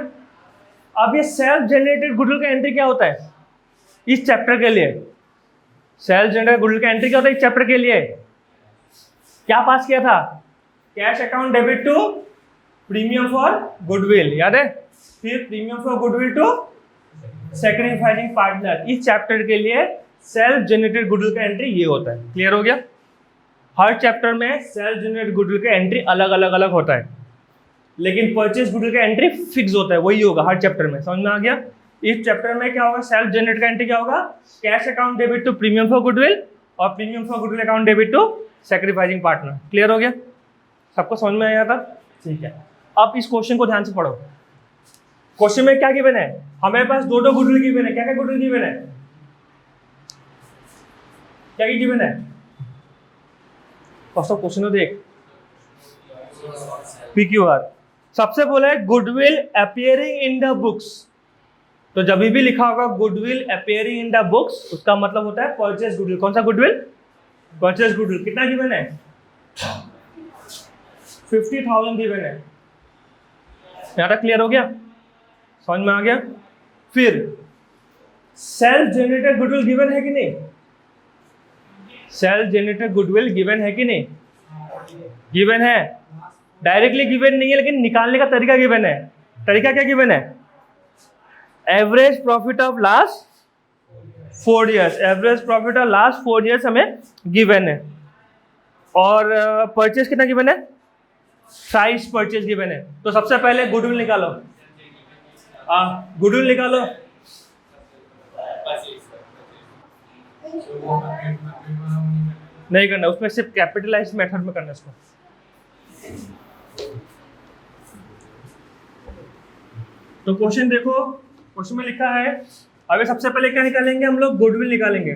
अब ये सेल्फ जनरेटेड गुडविल का एंट्री क्या होता है इस चैप्टर के लिए? सेल्फ जनरेटेड गुडविल का एंट्री क्या होता है इस चैप्टर के लिए? क्या पास किया था? Cash account debit to premium for goodwill, याद है? फिर premium for goodwill to sacrificing partner. इस चैप्टर के लिए सेल्फ जनरेटेड गुडविल का एंट्री ये होता है। क्लियर हो गया? हर चैप्टर में सेल्फ जनरेटेड गुडविल का एंट्री अलग अलग होता है, लेकिन परचेज गुडविल का एंट्री फिक्स होता है, वही होगा हर चैप्टर में। समझ में आ गया? इस चैप्टर में क्या होगा? सेल्फ जनरेट का एंट्री क्या होगा? Cash account debit to premium for goodwill और premium for goodwill account debit to sacrificing partner. Clear हो गया? सबको समझ में आया था? ठीक है। अब इस क्वेश्चन को ध्यान से पढ़ो। क्वेश्चन में क्या गिवन है? हमारे पास दो गुडविल गिवन है। क्या क्या गुडविल गिवन है? क्या क्या गिवन है? फर्स्ट ऑफ क्वेश्चन देख, PQR सबसे बोला है goodwill appearing in the books. तो जब भी लिखा होगा goodwill appearing in the books, उसका मतलब होता है परचेज गुडविल। कौन सा गुडविल? Purchase goodwill. कितना गिवन है? 50,000 गिवन है। यहाँ तक क्लियर हो गया? समझ में आ गया? फिर सेल्फ जनरेटेड गुडविल गिवन है कि नहीं? सेल्फ जनरेटेड गुडविल गिवन है कि नहीं? गिवन है। डायरेक्टली गिवन नहीं है, लेकिन निकालने का तरीका गिवन है। तरीका क्या गिवन है? Average profit of last 4 years. Average profit of last 4 years हमें गिवन है। और परचेज कितना गिवन है? साइज परचेज गिवन है। तो सबसे पहले गुडविल निकालो। गुडविल निकालो। नहीं करना, उसमें सिर्फ कैपिटलाइज्ड मेथड में करना इसको। तो क्वेश्चन देखो, क्वेश्चन में लिखा है, अभी सबसे पहले क्या निकालेंगे हम लोग? गुडविल निकालेंगे।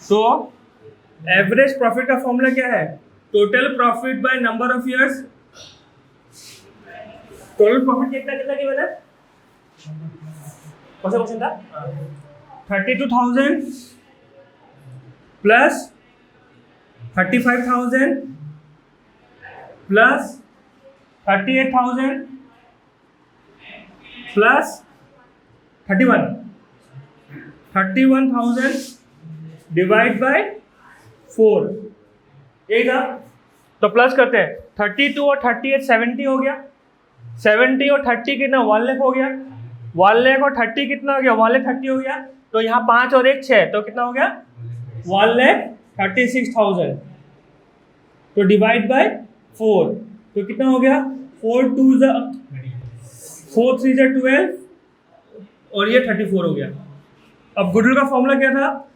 तो एवरेज प्रॉफिट का फॉर्मूला क्या है? Total profit by number of years. Total profit कितना कितना गिवन है? कौन सा क्वेश्चन था? 32,000 plus 35,000 plus 38,000 plus 31,000 divide by 4, एक था। तो प्लस करते हैं, 32 और 38 70 हो गया, 70 और 30 कितना 1 लाख हो गया, 1 लाख और 30 कितना हो गया 1 लाख 30 हो गया। तो यहाँ 5 और 1 6, तो कितना हो गया 1,36,000। तो डिवाइड बाय 4, तो कितना हो गया 4 3 12 और ये 34 हो गया। अब गुडविल का फॉर्मूला क्या था,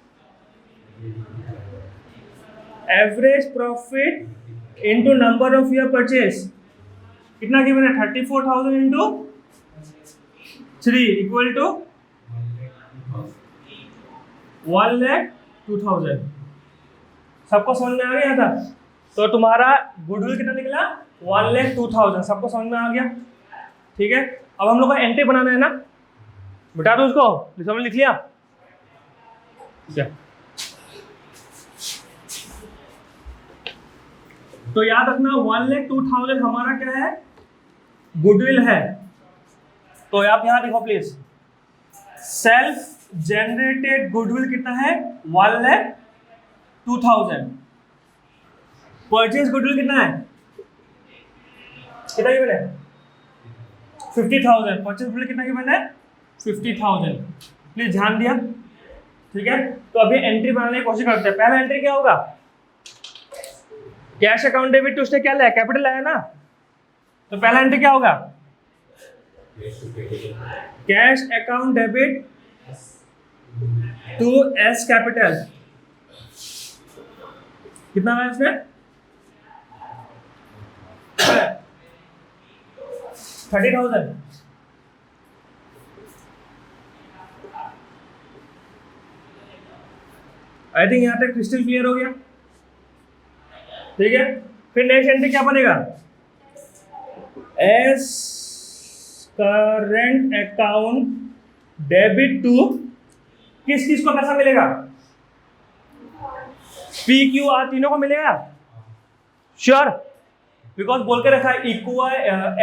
average profit into number of year purchase, कितना गिवन है 34,000 इंटू 3 इक्वल टू 1,02,000। सबको समझ में आ गया था? तो तुम्हारा गुडविल कितना निकला 1,02,000, सबको समझ में आ गया? ठीक है, अब हम लोग का एंट्री बनाना है ना, बता दो उसको, समझ लिख लिया क्या? तो याद रखना 1,02,000 हमारा क्या है, गुडविल है। तो आप यहां देखो प्लीज, सेल्फ जनरेटेड गुडविल कितना है 1,02,000। परचेज गुडविल कितना है, कितना गिवन है 50,000। परचेज गुडविल कितना गिवन है 50,000। प्लीज ध्यान दिया, ठीक है। तो अभी एंट्री बनाने की कोशिश करते हैं। पहला एंट्री क्या होगा, कैश अकाउंट डेबिट टू, उसने क्या लाया कैपिटल लाया ना, तो पहला एंट्री क्या होगा, cash account debit to S capital. कितना है इसमें 30,000। आई थिंक यहां तक क्रिस्टल क्लियर हो गया, ठीक है। फिर नेक्स्ट एंट्री क्या बनेगा, S current account debit to, किस किस को पैसा मिलेगा, पी क्यू आर तीनों को मिलेगा, श्योर, बिकॉज बोल के रखा है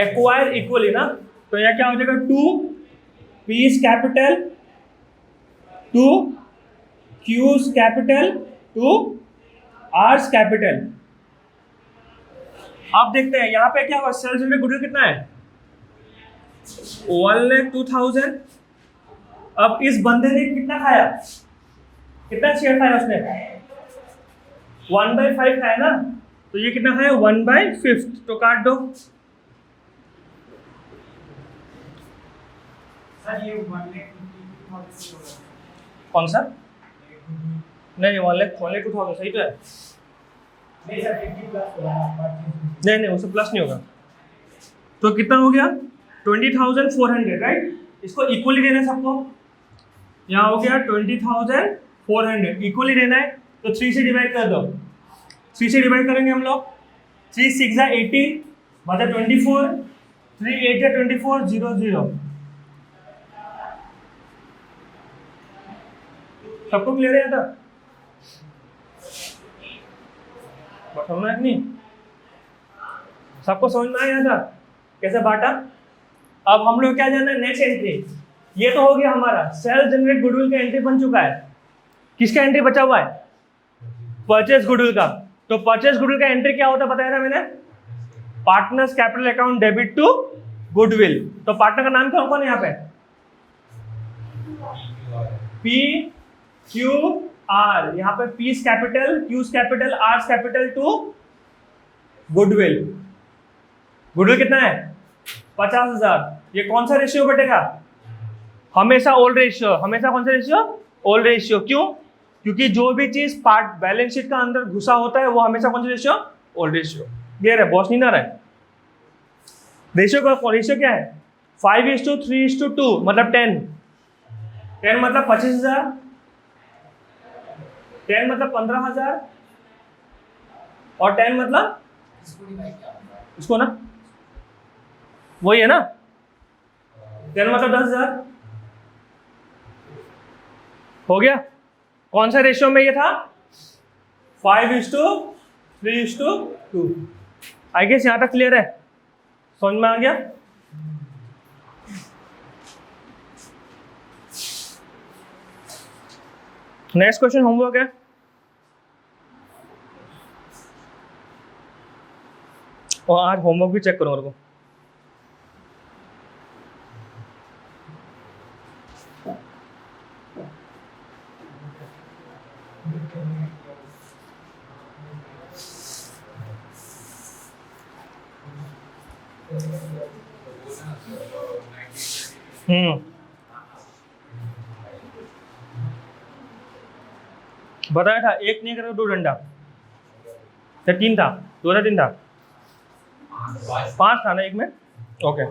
एक्वायर इक्वली ना। तो यह क्या हो जाएगा, to P's capital to Q's capital to R's capital. आप देखते हैं यहाँ पे क्या होगा, सेल्स जनरेटेड गुडविल कितना है 1,02,000। अब इस बंदे ने कितना खाया, कितना शेयर खाया उसने 1/5 खाया ना, तो ये कितना खाया 1/5, तो काट दो। सर ये 1,50,000 कौन सा, नहीं 1,02,000 सही तो है, नहीं सर 50 प्लस होगा ना, नहीं उससे प्लस नहीं होगा। तो कितना हो गया 20,400, राइट। इसको इक्वली देना है सबको, यहाँ हो गया 20,400 इक्वली देना है, तो 3 से डिवाइड कर दो। 3 से डिवाइड करेंगे हम लोग, 3 6 80 बचा 24, 3 8 24 0 0। सबको क्लियर है था, समझ में नहीं, सबको समझ में आया था कैसे बांटा। अब हम लोग क्या जानना है, नेक्स्ट एंट्री। ये तो हो गया हमारा सेल्फ जनरेट गुडविल का एंट्री बन चुका है। किसका एंट्री बचा हुआ है, परचेज गुडविल का। तो परचेज गुडविल का एंट्री क्या होता है बताया था मैंने, partners capital account debit to goodwill. तो पार्टनर का नाम कौन कौन है यहाँ पे, पी क्यू आर, यहाँ पे P's capital Q's capital R's capital to goodwill. Goodwill कितना है 50,000। ये कौन सा रेशियो बटेगा, हमेशा ओल्ड रेशियो, हमेशा कौन सा रेशियो, ओल्ड रेशियो। क्यों, क्योंकि जो भी चीज पार्ट बैलेंस शीट का अंदर घुसा होता है वो हमेशा कौन सा रेशियो, ओल्ड रेशियो। क्लियर है, बॉस नहीं ना रहा है। रेशियो का रेशियो क्या है 5:3:2, मतलब 10 मतलब 25,000, 10 मतलब 15,000 और 10 मतलब इसको ना, वही है ना, 10 मतलब 10,000 हो गया। कौन सा रेशियो में ये था 5:3:2। आई गेस यहाँ तक क्लियर है, समझ में आ गया? नेक्स्ट क्वेश्चन होमवर्क है। और आज होमवर्क भी चेक करो मेरे को। बताया था एक नहीं करेगा 2 डंडा, या 3 था, 2 था 3 था, 5 था ना एक में, ओके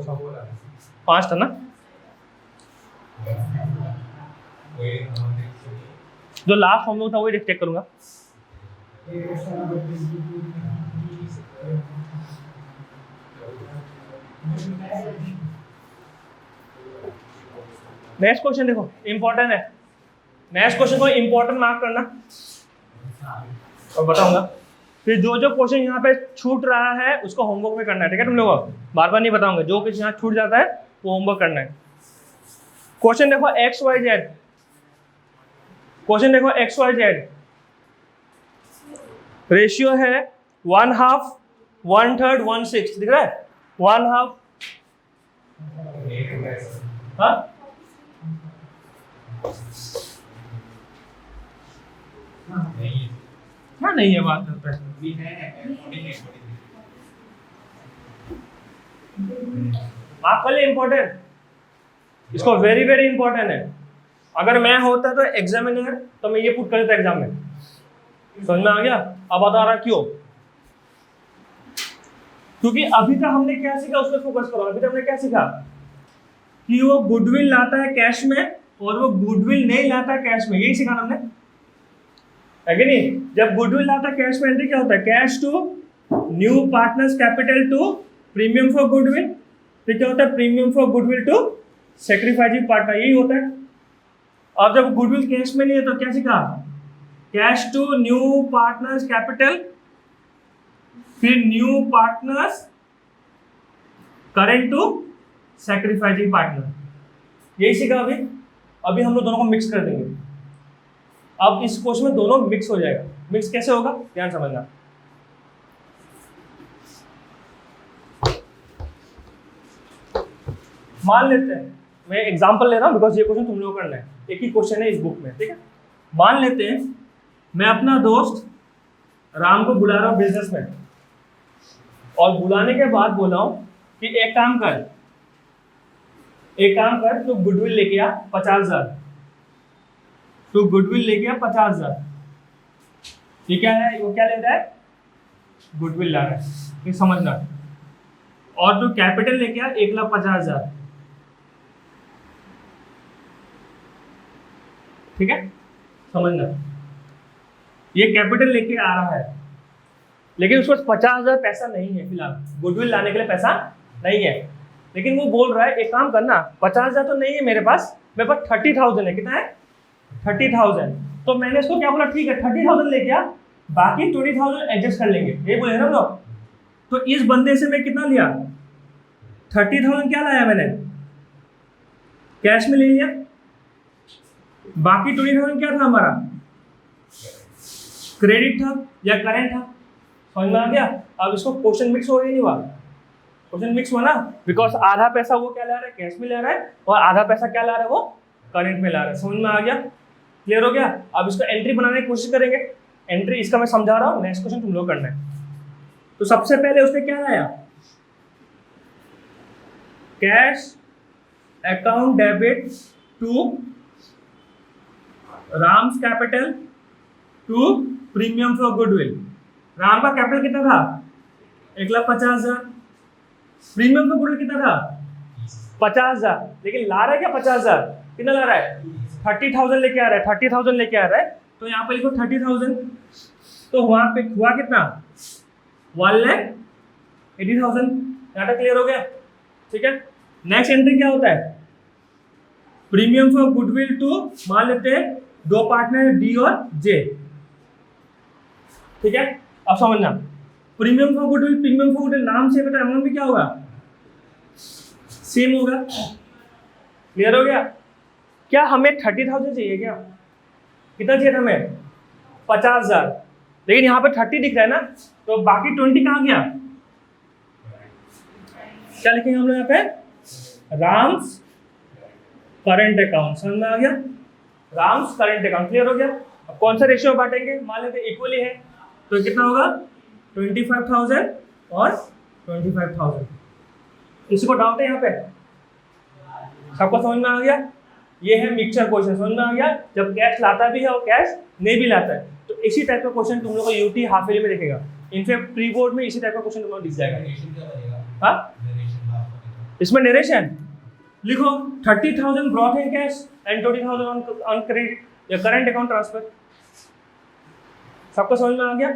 5 था ना। जो लास्ट होमवर्क था वही चेक करूंगा। नेक्स्ट क्वेश्चन देखो, इंपॉर्टेंट है। नेक्स्ट क्वेश्चन को इंपॉर्टेंट मार्क करना और बताऊंगा। फिर जो जो क्वेश्चन यहाँ पे छूट रहा है उसको होमवर्क में करना है, ठीक है? तुम लोगों को बार बार नहीं बताऊंगा, जो कुछ यहाँ छूट जाता है वो होमवर्क करना है। क्वेश्चन देखो एक्स वाई जेड, क्वेश्चन देखो एक्स वाई जेड, रेशियो है 1/2, 1/3, 1/6, दिख रहा है? 1/2, हाँ हाँ नहीं है बात करता है। आपके लिए इंपॉर्टेंट, इसको वेरी वेरी इंपॉर्टेंट है। अगर मैं होता तो एग्जामिनर तो मैं ये पुट कर देता एग्जाम में, समझ में आ गया? अब बता रहा क्यों, क्योंकि अभी तक हमने क्या सीखा उस पर फोकस करो। अभी तक हमने क्या सीखा कि वो गुडविल लाता है कैश में और वो गुडविल नहीं लाता कैश में, यही सीखा हमने, है कि नहीं? जब गुडविल लाता है कैश में एंट्री क्या होता है? Cash to new partners capital to premium for goodwill, फिर क्या होता है? Premium for goodwill to sacrificing partner, यही होता है। अब जब गुडविल कैश में नहीं है तो क्या सीखा? Cash to new partners capital, फिर new partners current to sacrificing partner, यही सीखा। अभी हम लोग दोनों को मिक्स कर देंगे। अब इस क्वेश्चन में दोनों मिक्स हो जाएगा। मिक्स कैसे होगा ध्यान समझना। मान लेते हैं, मैं एग्जांपल ले रहा हूं बिकॉज ये क्वेश्चन तुम लोगों को करना है, एक ही क्वेश्चन है इस बुक में, ठीक है? मान लेते हैं मैं अपना दोस्त राम को बुला रहा हूं बिजनेस में, और बुलाने के बाद बोला हूं कि एक काम कर तू गुडविल लेके आ 50,000, तू गुडविल लेके आ 50,000। ये क्या है? वो क्या ले रहा है? गुडविल ला रहा है, ये समझना। और तू कैपिटल लेके आ 1,50,000, ठीक है? समझना, ये कैपिटल लेके आ रहा है लेकिन उसके पास 50,000 पैसा नहीं है फिलहाल, गुडविल लाने के लिए पैसा नहीं है। लेकिन वो बोल रहा है एक काम करना, 50,000 तो नहीं है मेरे पास, मेरे पास 30,000 है। कितना है? 30,000। तो मैंने इसको क्या बोला? ठीक है 30,000 लेके आ, बाकी 20,000 एडजस्ट कर लेंगे, ये बोले ना लोग। तो इस बंदे से मैं कितना लिया? 30,000 क्या लाया मैंने? कैश में ले लिया, बाकी 20,000 क्या था हमारा? क्रेडिट था या करेंट था। समझ में आ गया? अब इसको क्वेश्चन मिक्स हो गया नहीं हुआ? क्वेश्चन मिक्स हुआ ना, बिकॉज आधा पैसा वो क्या ला रहा है? कैश में ले रहा है, और आधा पैसा क्या ला रहा है? वो करेंट में ला रहा है। समझ में आ गया? क्लियर हो गया? अब इसको एंट्री बनाने की कोशिश करेंगे। एंट्री इसका मैं समझा रहा हूँ, नेक्स्ट क्वेश्चन तुम लोग करना है। तो सबसे पहले उसने क्या लाया? Cash account debit to Ram's capital to premium for goodwill. Ram का कैपिटल कितना था? 1,50,000। प्रीमियम फॉर गुडविल कितना था? 50,000। लेकिन ला रहा है क्या 50,000? कितना ला रहा है? 30,000 लेके आ रहा है, 30,000 लेके आ रहा है। तो यहाँ पे लिखो 30,000। तो वहां पे हुआ कितना? 1,80,000। यहाँ तक क्लियर हो गया? ठीक है। नेक्स्ट एंट्री क्या होता है? प्रीमियम फॉर गुडविल टू, मान लेते हैं दो पार्टनर डी और जे, ठीक है? अब समझना, प्रीमियम फॉर गुडविल नाम से बेटा अमाउंट भी क्या होगा, सेम होगा। क्लियर हो गया? क्या हमें 30,000 चाहिए क्या? कितना चाहिए हमें? 50,000। लेकिन यहाँ पे 30 दिख रहा है ना, तो बाकी 20 कहाँ गया? क्या लिखेंगे हम लोग यहाँ पे? Ram's current account. समझ में आ गया? Ram's current account. क्लियर हो गया? अब कौन सा रेशियो बांटेंगे? मान लेते इक्वली है तो कितना होगा? 25,000 और 25,000। किसी को डाउट है यहाँ पे? सबको समझ में आ गया? ये है मिक्सचर क्वेश्चन। समझ में आ गया? जब कैश लाता भी है और कैश नहीं भी लाता है, तो इसी टाइप का क्वेश्चन तुम लोग को यूटी हाफ ईयरली में देखेगा। इनफैक्ट प्री बोर्ड में इसी टाइप का क्वेश्चन तुम लोग दिख जाएगा। नरेशन क्या बनेगा? हाँ, नरेशन लास्ट इसमें नरेशन लिखो 30,000 brought in cash and 20,000 on credit या करंट अकाउंट ट्रांसफर। सबको समझ में आ गया?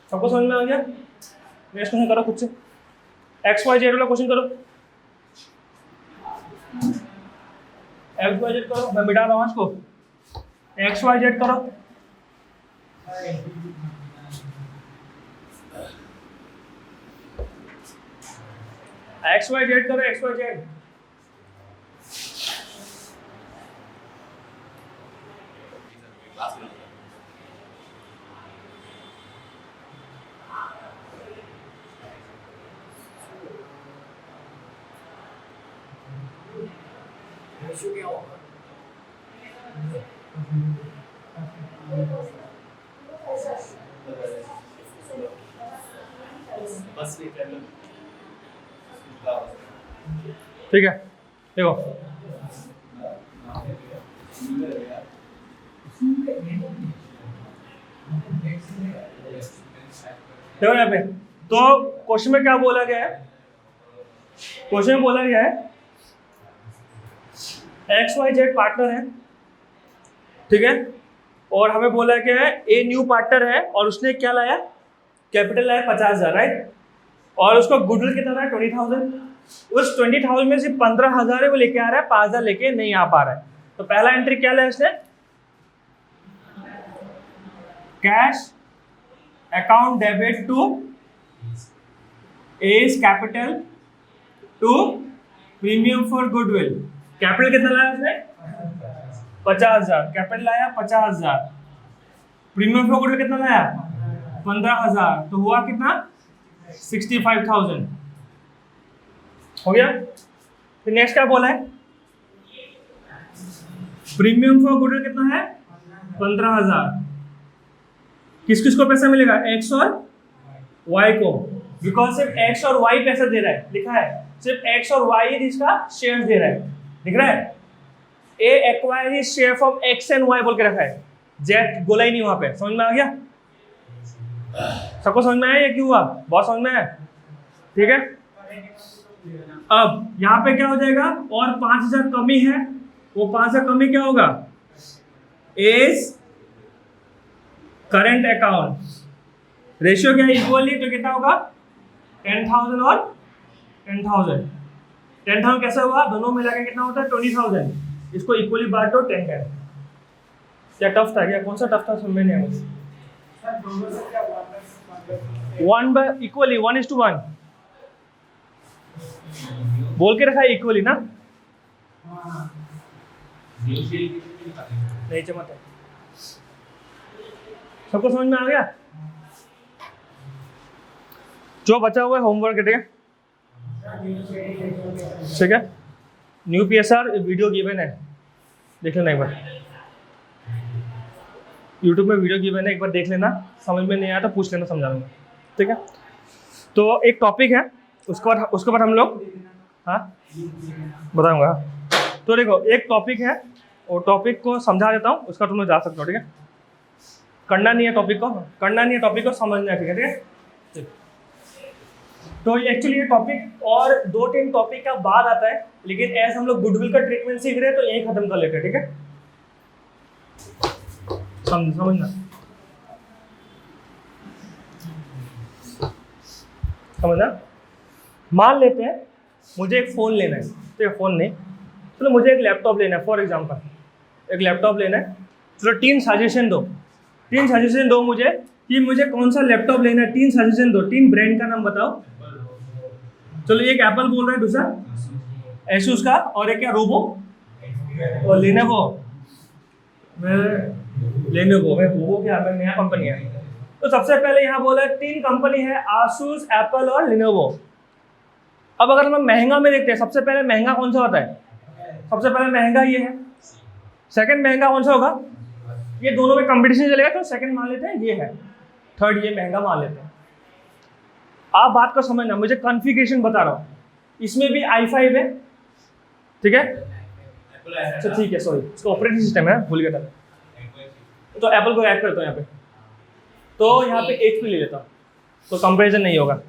सबको समझ में आ गया? नेक्स्ट क्वेश्चन करो खुद से। XYZ वाला क्वेश्चन करो। XYZ करो, मैं मिटा रहा हूँ इसको। XYZ करो। XYZ करो, XYZ। ठीक है, देखो देखो यहाँ पे तो क्वेश्चन में क्या बोला गया है? क्वेश्चन में बोला गया है XYZ पार्टनर है, ठीक है, और हमें बोला गया है ए न्यू पार्टनर है और उसने क्या लाया? कैपिटल लाया 50,000, राइट? और उसको गुडविल कितना है? 20,000। उस 20,000 में से 15,000 है वो लेके आ रहा है, 5,000 लेके नहीं आ पा रहा है। तो पहला एंट्री क्या लाया इसने? Cash account debit to A's capital to premium for goodwill. Capital कितना लाया उसने? 50,000। कैपिटल लाया 50,000। प्रीमियम फॉर गुडविल कितना लाया? 15,000। तो हुआ कितना? 65,000 हो गया। फिर नेक्स्ट क्या बोला है? प्रीमियम फॉर गुडविल कितना है? 15,000। किस किस को पैसा मिलेगा? एक्स और वाई को, बिकॉज सिर्फ एक्स और वाई पैसा दे रहा है, लिखा है सिर्फ एक्स और वाई इसका शेयर दे रहा है, दिख रहा है? A acquire his share from X and Y बोल के रखा है, जेड बोला ही नहीं वहां पे। समझ में आ गया? सबको समझ में आया? ये क्यों हुआ? बहुत समझ में आया? ठीक है। अब यहाँ पे क्या हो जाएगा? और 5,000 कमी है, वो 5,000 कमी क्या होगा? As current account. रेशियो क्या है? इक्वली, तो कितना होगा? 10,000 और 10,000। 10,000 कैसा हुआ? दोनों मिला के कितना होता है? 20,000। इसको इक्वली बांटो 10 10। क्या टफ था क्या? कौन सा टफ था? समझ में नहीं आया मुझे। 1 बाय इक्वली 1:1 बोल के रखा है, इक्वली ना? नहीं चमत्कार। सबको समझ में आ गया? जो बचा हुआ है होमवर्क है, ठीक है? ठीक है। न्यू PSR वीडियो गिवन है, देख लेना एक बार। यूट्यूब में वीडियो गिवन है, एक बार देख लेना। समझ में नहीं आया तो पूछ लेना, समझा लूँगा, ठीक है? तो एक टॉपिक है, उसके बाद हम लोग हाँ बताऊँगा। तो देखो एक टॉपिक है, वो टॉपिक को समझा देता हूँ, उसका तुम लोग जा सकते हो, ठीक है? करना नहीं है टॉपिक को, करना नहीं है टॉपिक को, समझना है, ठीक है? ठीक है। तो एक्चुअली ये टॉपिक और 2-3 टॉपिक का बाद आता है, लेकिन एज हम लोग गुडविल का ट्रीटमेंट सीख रहे हैं तो यही खत्म कर लेते हैं, ठीक है? समझना, समझना। मान लेते हैं मुझे एक फ़ोन लेना है, तो फ़ोन नहीं, चलो मुझे एक लैपटॉप लेना है, फॉर एग्जांपल एक लैपटॉप लेना है। चलो 3 सजेशन दो मुझे कि मुझे कौन सा लैपटॉप लेना है, 3 सजेशन दो, 3 ब्रांड का नाम बताओ। चलो एक एप्पल बोल रहा है, दूसरा एसूस का, और एक क्या रोबो और लेनोवो। लेनोवो है, रोबो क्या है, नया कंपनी है। तो सबसे पहले यहाँ बोला 3 कंपनी है, आसूस, एप्पल और लेनोवो। अब अगर हम महंगा में देखते हैं, सबसे पहले महंगा कौन सा होता है? सबसे पहले महंगा ये है। सेकंड महंगा कौन सा होगा? ये दोनों में कंपटीशन चलेगा तो सेकंड मान लेते हैं ये है। थर्ड ये महंगा मान लेते हैं। आप बात को समझना, मुझे कॉन्फ़िगरेशन बता रहा हूँ। इसमें भी i5 है, ठीक है? अच्छा ठीक है, सॉरी, इसका ऑपरेटिंग सिस्टम है, भूल गया था। तो एप्पल को ऐड करता हूँ यहाँ पे, तो यहाँ पे HP ले लेता हूँ, तो कंपैरिजन नहीं होगा।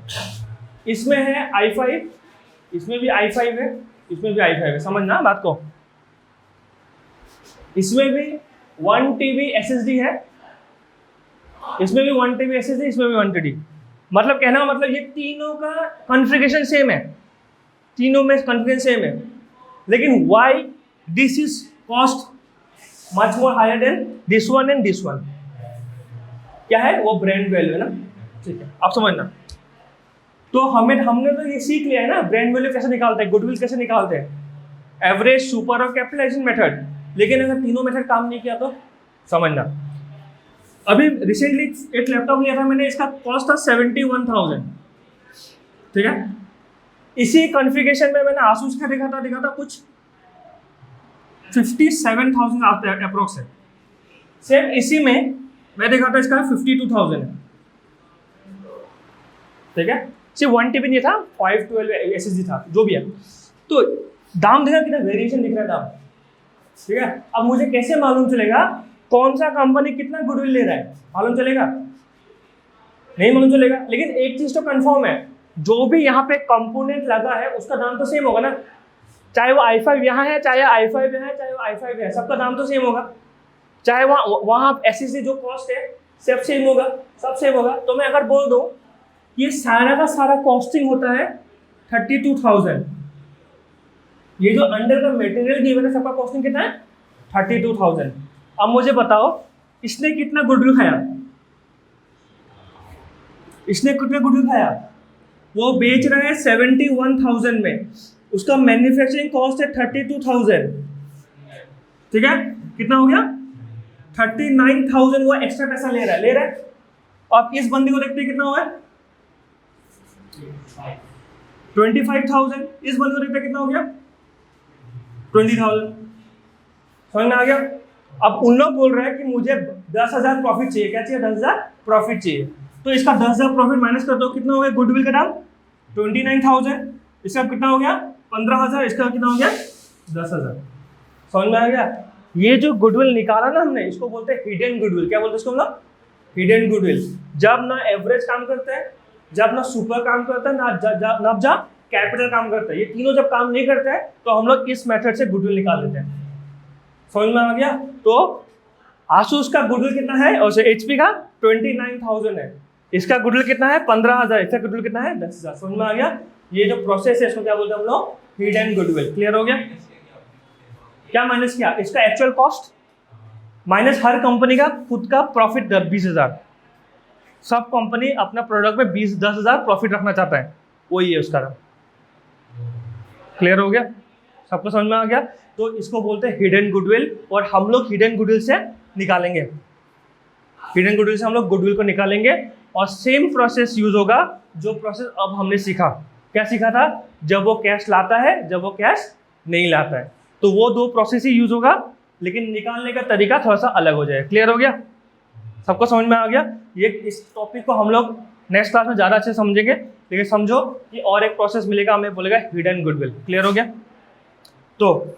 इसमें है i5, इसमें भी i5 है, इसमें भी i5 है, समझना बात को। इसमें भी 1 TB SSD है, इसमें भी 1 TB SSD, इसमें भी 1 TB। मतलब कहना का मतलब ये तीनों का कॉन्फ़िगरेशन सेम है, तीनों में कॉन्फ़िगरेशन सेम है, लेकिन why this is cost much more higher than this one and this one. क्या है वो? ब्रांड वैल्यू है ना, ठीक है, आप समझना। तो हमने तो ये सीख लिया है ना, ब्रांड वैल्यू कैसे निकालते हैं, गुडविल कैसे निकालते हैं, एवरेज, सुपर और कैपिटलाइजेशन मेथड। लेकिन अगर तीनों मेथड काम नहीं किया तो समझना। अभी रिसेंटली एक लैपटॉप लिया था मैंने, इसका कॉस्ट था 71,000, ठीक है? इसी कॉन्फ़िगरेशन में मैंने आसूस का देखा था कुछ 57,000 अप्रोक्स है। सेम इसी में मैं देखा था इसका 52,000 है, ठीक है? सिर्फ 1 TB नहीं था, 512 SSD था, जो भी है। तो दाम देखा कितना वेरिएशन दिख रहा है दाम, ठीक है? अब मुझे कैसे मालूम चलेगा कौन सा कंपनी कितना गुडविल ले रहा है? मालूम चलेगा? नहीं मालूम चलेगा। लेकिन एक चीज तो कंफर्म है, जो भी यहाँ पे कंपोनेंट लगा है उसका दाम तो सेम होगा ना, चाहे वो i5 यहाँ है, चाहे i5 यहाँ है, चाहे वो i5 है, सबका दाम तो सेम होगा। चाहे वहाँ SSD जो कॉस्ट है सब सेम होगा, सब सेम होगा। तो मैं अगर बोल दूँ ये सारा का सारा कॉस्टिंग होता है 32,000, ये जो अंडर का मटेरियल गिवन है सबका कॉस्टिंग कितना है? 32,000। अब मुझे बताओ इसने कितना गुडविल खाया? इसने कितना गुडविल खाया? वो बेच रहा है 71,000 में, उसका मैन्युफैक्चरिंग कॉस्ट है 32,000, ठीक है? कितना हो गया? 39,000 वो एक्स्ट्रा पैसा ले रहा है। आप इस बंदे को देखते हैं कितना हुआ है? 25,000। इस बंदे को देखते हैं कितना हो गया? 20,000। समझ में आ गया? अब उन लोग बोल रहे हैं कि मुझे 10,000 प्रॉफिट चाहिए। क्या चाहिए? 10,000 प्रॉफिट चाहिए। तो इसका 10,000 प्रॉफिट माइनस कर दो, कितना हो गया गुडविल का दाम? 29,000। इसका कितना हो गया? 15,000। इसका कितना हो गया? 10,000। समझ में आ गया? ये जो गुडविल निकाला ना हमने, इसको बोलते हैं हिडन गुडविल। क्या बोलते हैं इसको हम लोग? Hidden goodwill. जब ना एवरेज काम करता है, जब ना सुपर काम करता है, ना जब कैपिटल काम करता है। ये तीनों जब काम नहीं करता है तो हम लोग इस मेथड से गुडविल निकाल लेते हैं। समझ में आ गया? तो आसूस का गुडविल कितना है और HP का 29,000 है। इसका गुडविल कितना है? 15,000। इसका गुडविल कितना है? 10,000। समझ में आ गया? ये जो प्रोसेस है इसको क्या बोलते हैं हम लोग? Hidden goodwill. क्लियर हो गया? क्या माइनस किया? इसका एक्चुअल कॉस्ट माइनस हर कंपनी का खुद का प्रॉफिट 20,000। सब कंपनी अपना प्रोडक्ट में 10,000 प्रॉफिट रखना चाहता है, वही है उसका। क्लियर हो गया? सबको समझ में आ गया? तो इसको बोलते हैं हिडन गुडविल, और हम लोग हिडन गुडविल से निकालेंगे। हिडन गुडविल से हम लोग गुडविल को निकालेंगे और सेम प्रोसेस यूज होगा जो प्रोसेस अब हमने सीखा। क्या सीखा था? जब वो कैश लाता है, जब वो कैश नहीं लाता है, तो वो 2 प्रोसेस ही यूज होगा, लेकिन निकालने का तरीका थोड़ा सा अलग हो जाएगा। क्लियर हो गया? सबको समझ में आ गया? ये इस टॉपिक को हम लोग नेक्स्ट क्लास में ज़्यादा अच्छे से समझेंगे, लेकिन समझो कि और एक प्रोसेस मिलेगा, हमें बोलेगा हिडन गुडविल। क्लियर हो गया? तो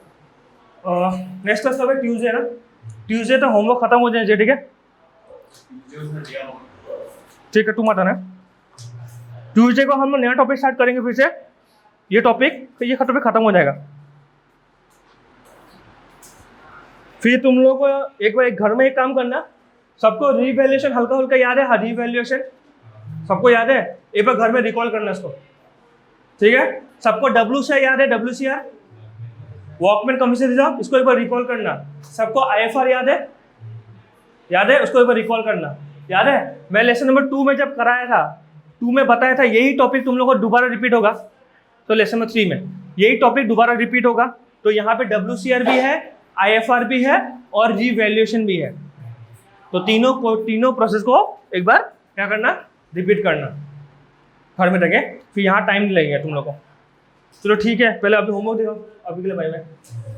नेक्स्ट क्लास कब है? ट्यूसडे ना? ट्यूसडे तो होमवर्क खत्म हो जाए, ठीक है? ठीक है, तुम आता ना। ट्यूसडे को हम नया टॉपिक स्टार्ट करेंगे फिर से। ये टॉपिक ये टॉपिक खत्म हो जाएगा। फिर तुम लोग को एक बार घर में एक काम करना, सबको रीवैल्यूएशन हल्का हल्का याद है? हाँ, रीवैल्यूएशन सबको याद है? एक बार घर में रिकॉल करना इसको, ठीक है? सबको WCR याद है? WCR वॉकमैन कमीशन रिजर्व, इसको एक बार रिकॉल करना। सबको IFR याद है? याद है? उसको एक बार रिकॉल करना। याद है मैं लेसन नंबर 2 में जब कराया था 2 में बताया था यही टॉपिक तुम लोगों को दोबारा रिपीट होगा, तो लेसन नंबर 3 में यही टॉपिक दोबारा रिपीट होगा। तो यहाँ पे WCR भी है, IFR भी है और जी वैल्यूएशन भी है। तो तीनों प्रोसेस को एक बार क्या करना, रिपीट करना घर में रखे, फिर यहाँ टाइम नहीं लगेगा तुम लोग को। चलो ठीक है, पहले अभी होमवर्क देखो, अभी के लिए बाय बाय।